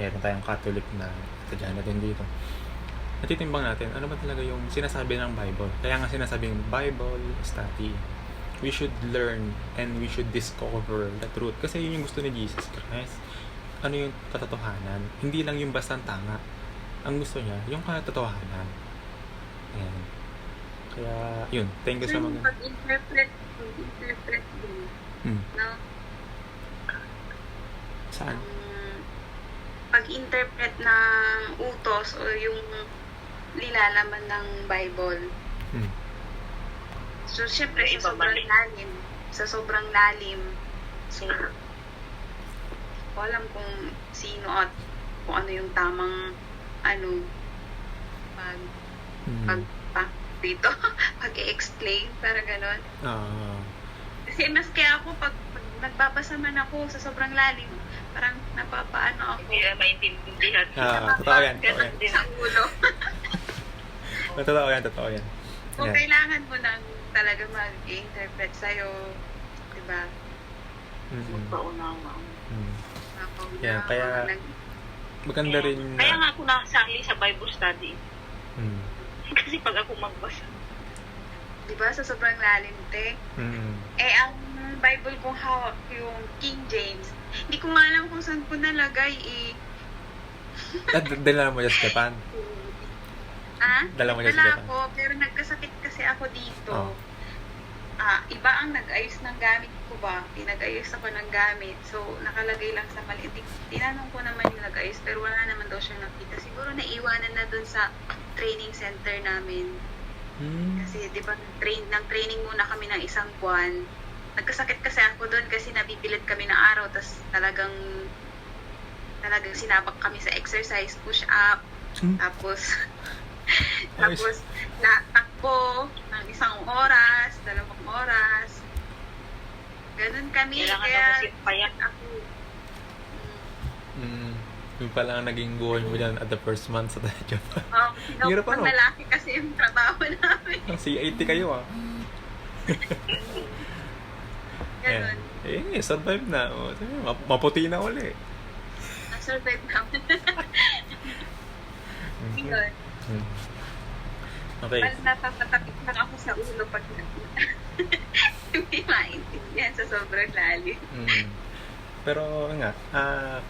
Meron tayong Catholic na Ate Janet din dito. Natitimbang natin ano ba talaga yung sinasabi ng Bible. Kaya nga sinasabing Bible study. We should learn and we should discover the truth. Kasi yun yung gusto ni Jesus Christ. Ano yung katotohanan. Hindi lang yung basta tama. Ang gusto niya, yung katotohanan. Ayan. Kaya, yun. Thank you sa mga... Pag-interpret din. No? Saan? Pag-interpret ng utos o yung nilalaman ng Bible. So, syempre, sa sobrang lalim. So, ko alam kung sino at kung ano yung tamang dito, pag-i-explain, para ganon. Kasi mas kaya ako, pag nagbabasa man ako sa sobrang lalim, parang napapaano ako. Hindi na maintindihan. Totoo yan. Ganon din ang ulo. Totoo yan. Kung Yeah. kailangan mo nang talaga mag-interpret sa'yo, diba? Mm-mm. Magpaunawa. Mm. Napaunawa Yeah, kaya- ka ng Maganda rin Kaya na... nga ako nasali sa Bible study. Mm. Kasi pag ako magbasa, diba, sa sobrang lalim, te. Mm. Eh, ang Bible kong hawak, yung King James, hindi ko nga alam kung saan ko nalagay, eh. At dala mo sa Japan. Dala mo dyan sa Wala Japan. ako, pero nagkasakit kasi ako dito. Oh. Iba ang nag-ayos ng gamit ko ba? Pinag-ayos ako ng gamit. So, nakalagay lang sa maliit. Tinanong ko naman yung nag-ayos, pero wala naman daw siyang nakita. Siguro naiwanan na dun sa training center namin. Mm. Kasi, di ba, nag-training muna kami ng 1 buwan. Nagkasakit kasi ako doon kasi nabibilit kami ng araw. Tapos talagang sinabak kami sa exercise, push up. Hmm. Tapos, Ayos. tapos natakbo ng 1 oras, 2 oras. Ganun kami. kailangan Kaya, na kasi payat. ako, Mm. Yung pala ang naging buhay mo dyan at the first month sa Japan. Hirap, pag ano? lalaki kasi yung trabaho namin. C80 kayo ah. Ganun. Survive na. O, maputi na uli. Na-survive namin. Yun. Mm. Okay. Well, napapatapik lang ako sa ulo pag hindi maintindihan sa sobrang lalim. Mm. Pero nga,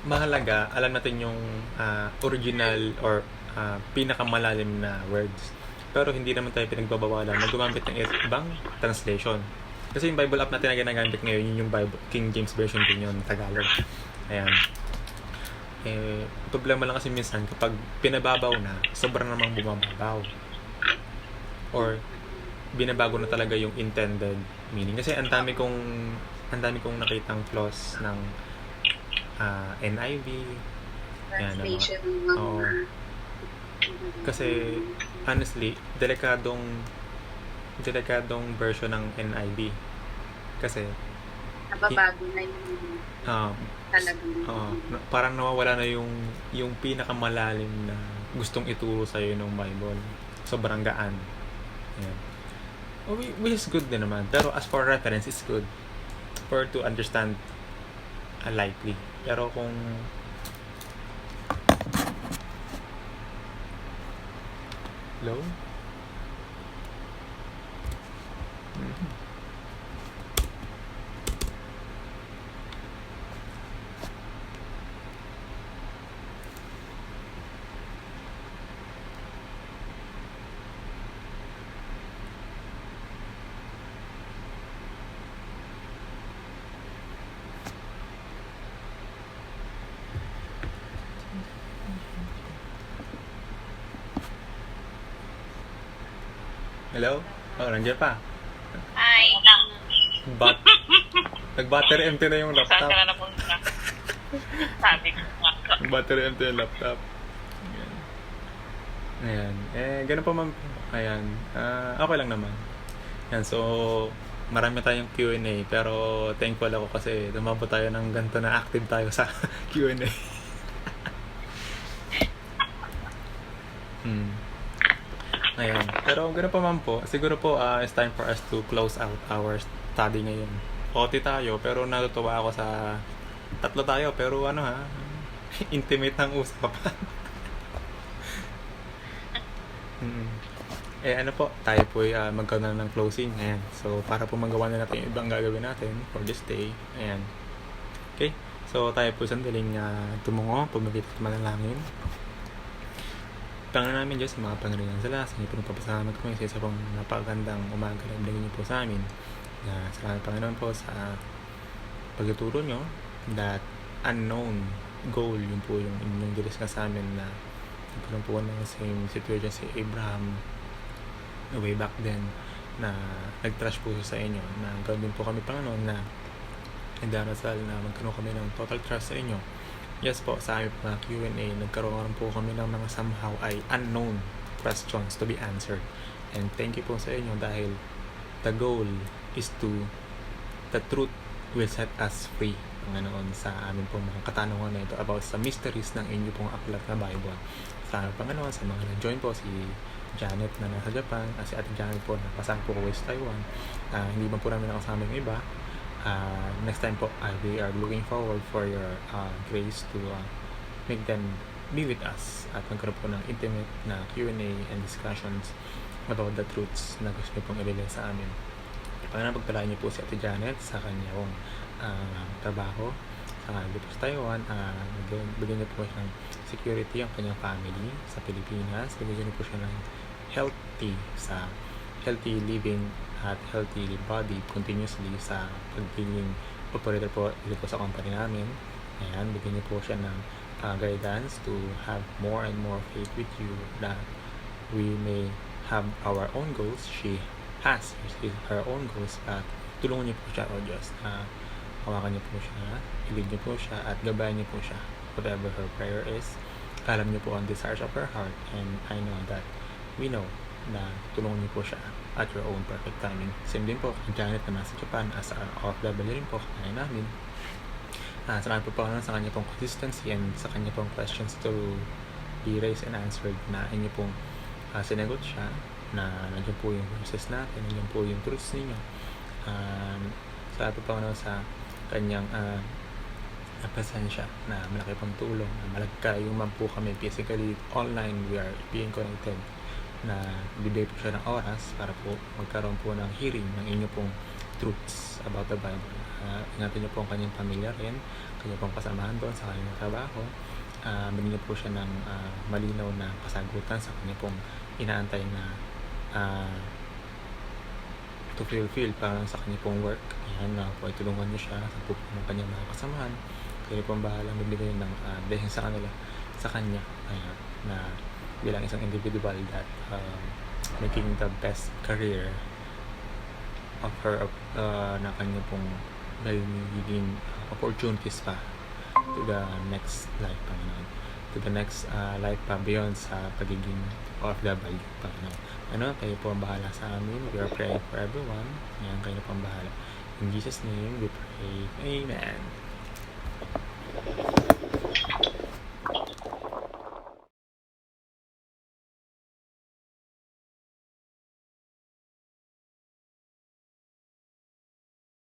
mahalaga, alam natin yung original or pinakamalalim na words. Pero hindi naman tayo pinagbabawalan na gumamit ng ibang translation. Kasi yung Bible app natin na ginagamit ngayon, yun yung Bible, King James Version din yun, Tagalog. Ayan. Problema lang kasi minsan kapag pinababaw na, sobrang namang bumababaw. Or binabago na talaga yung intended meaning. Kasi ang dami kong nakitang flaws ng NIV. Yan, Translation. Oo. Kasi honestly, delikadong version ng NIV. Kasi Nababago na yung talagang. parang nawawala na yung pinakamalalim na gustong ituro sa'yo ng Bible. Sobrang gaan. Ayan. Which is good din naman. Pero as for reference, it's good. For to understand lightly. Pero kung hello? Mhm. Hello? Oh, nandiyan pa. Hi. Nag-battery empty na yung Saan laptop. ka na napunta? Sabi ko nga. Battery empty yung laptop. Ayan. Ganun pa man. Ayan. Okay lang naman. Ayan, so marami tayong Q&A pero thankful ako kasi dumabo tayo ng ganito na active tayo sa Q&A. Ayan. Pero ganun pa man po. Siguro po it's time for us to close out our study ngayon. OT tayo pero natutuwa ako sa tatlo tayo pero intimate ang usapan. Ano po, tayo po magkaroon na ng closing. Ayan. So, para po magawa na natin yung ibang gagawin natin for this day. Ayan. Okay? So, tayo po sandaling tumungo, pumagit at manalangin. Panginoon namin Diyos, mga Panginoon sila, sa inyo po nagpapasalamat ko sa isa pong napagandang umaga na ibigay niyo po sa amin. Salamat Panginoon po sa pagtuturo nyo that unknown goal, yun po yung inyong dilis sa amin na nagkaroon po ng same situation si Abraham way back then na nag-trust po sa inyo na gawin din po kami Panginoon na nagdarasal na magkaroon kami ng total trust sa inyo. Yes po, sa aming mga Q&A nagkaroon po kami ng mga somehow ay unknown questions to be answered, and thank you po sa inyo dahil the goal is to the truth will set us free Panginoon sa amin po mga katanungan na ito about sa mysteries ng inyo pong aklat na Bible. Sa Panginoon, sa mga nag-join po si Janet na nasa Japan, si Ate Janet po na pasang po ko sa Taiwan. Hindi man po namin nakasama yung iba. Next time po, we are looking forward for your grace to make them be with us at magkaroon po ng intimate na Q&A and discussions about the truths na gusto niyo pong i-relay sa amin. Pagpalaan niyo po si Ate Janet sa kanyang trabaho dito sa Taiwan. Bigyan niyo po siya ng security ang kanyang family sa Pilipinas. Bigyan niyo po siya ng healthy living at healthy body continuously sa pagiging operator po dito po sa company namin. Ayan, bigyan niyo po siya ng guidance to have more and more faith with you that we may have our own goals. She has her own goals at tulungan niyo po siya, O Diyos. Hawakan niyo po siya, i-lead niyo po siya at gabayan niyo po siya whatever her prayer is. Alam niyo po ang desires of her heart, and I know that we know na tulungan niyo po siya at your own perfect timing. Same din po kay Janet na nasa Japan as our OFW rin po kaya namin. Salamat po sa kanya pong consistency and sa kanya pong questions to be raised and answered na inyo pong sinagot siya na nandiyan po yung verses natin, nandiyan po yung truths ninyo. Salamat po sa kanyang presensya na malaki pong tulong, na malagkayo man po kami physically online, we are being connected, na bibigay po siya ng oras para po magkaroon po ng hearing ng inyo pong truths about the Bible. Ingatan niyo po ang kanyang pamilya rin, kanyang pong kasamahan doon sa kanyang trabaho. Bigyan niyo po siya ng malinaw na kasagutan sa kanyang pong inaantay na to fulfill para sa kanyang pong work. Ayan, po ay tulungan niyo siya sa po ng kanyang mga kasamahan. Kaya po bahala magbigay ng blessing sa kanila, sa kanya. Ayan, na bilang isang individual that making the best career of her na kanya pong magiging opportunities pa to the next life pa naman, to the next life pa beyond sa pagiging OFW pa naman. Kayo po ang bahala sa amin. We are praying for everyone. Ayan, kayo po ang bahala. In Jesus' name we pray. Amen.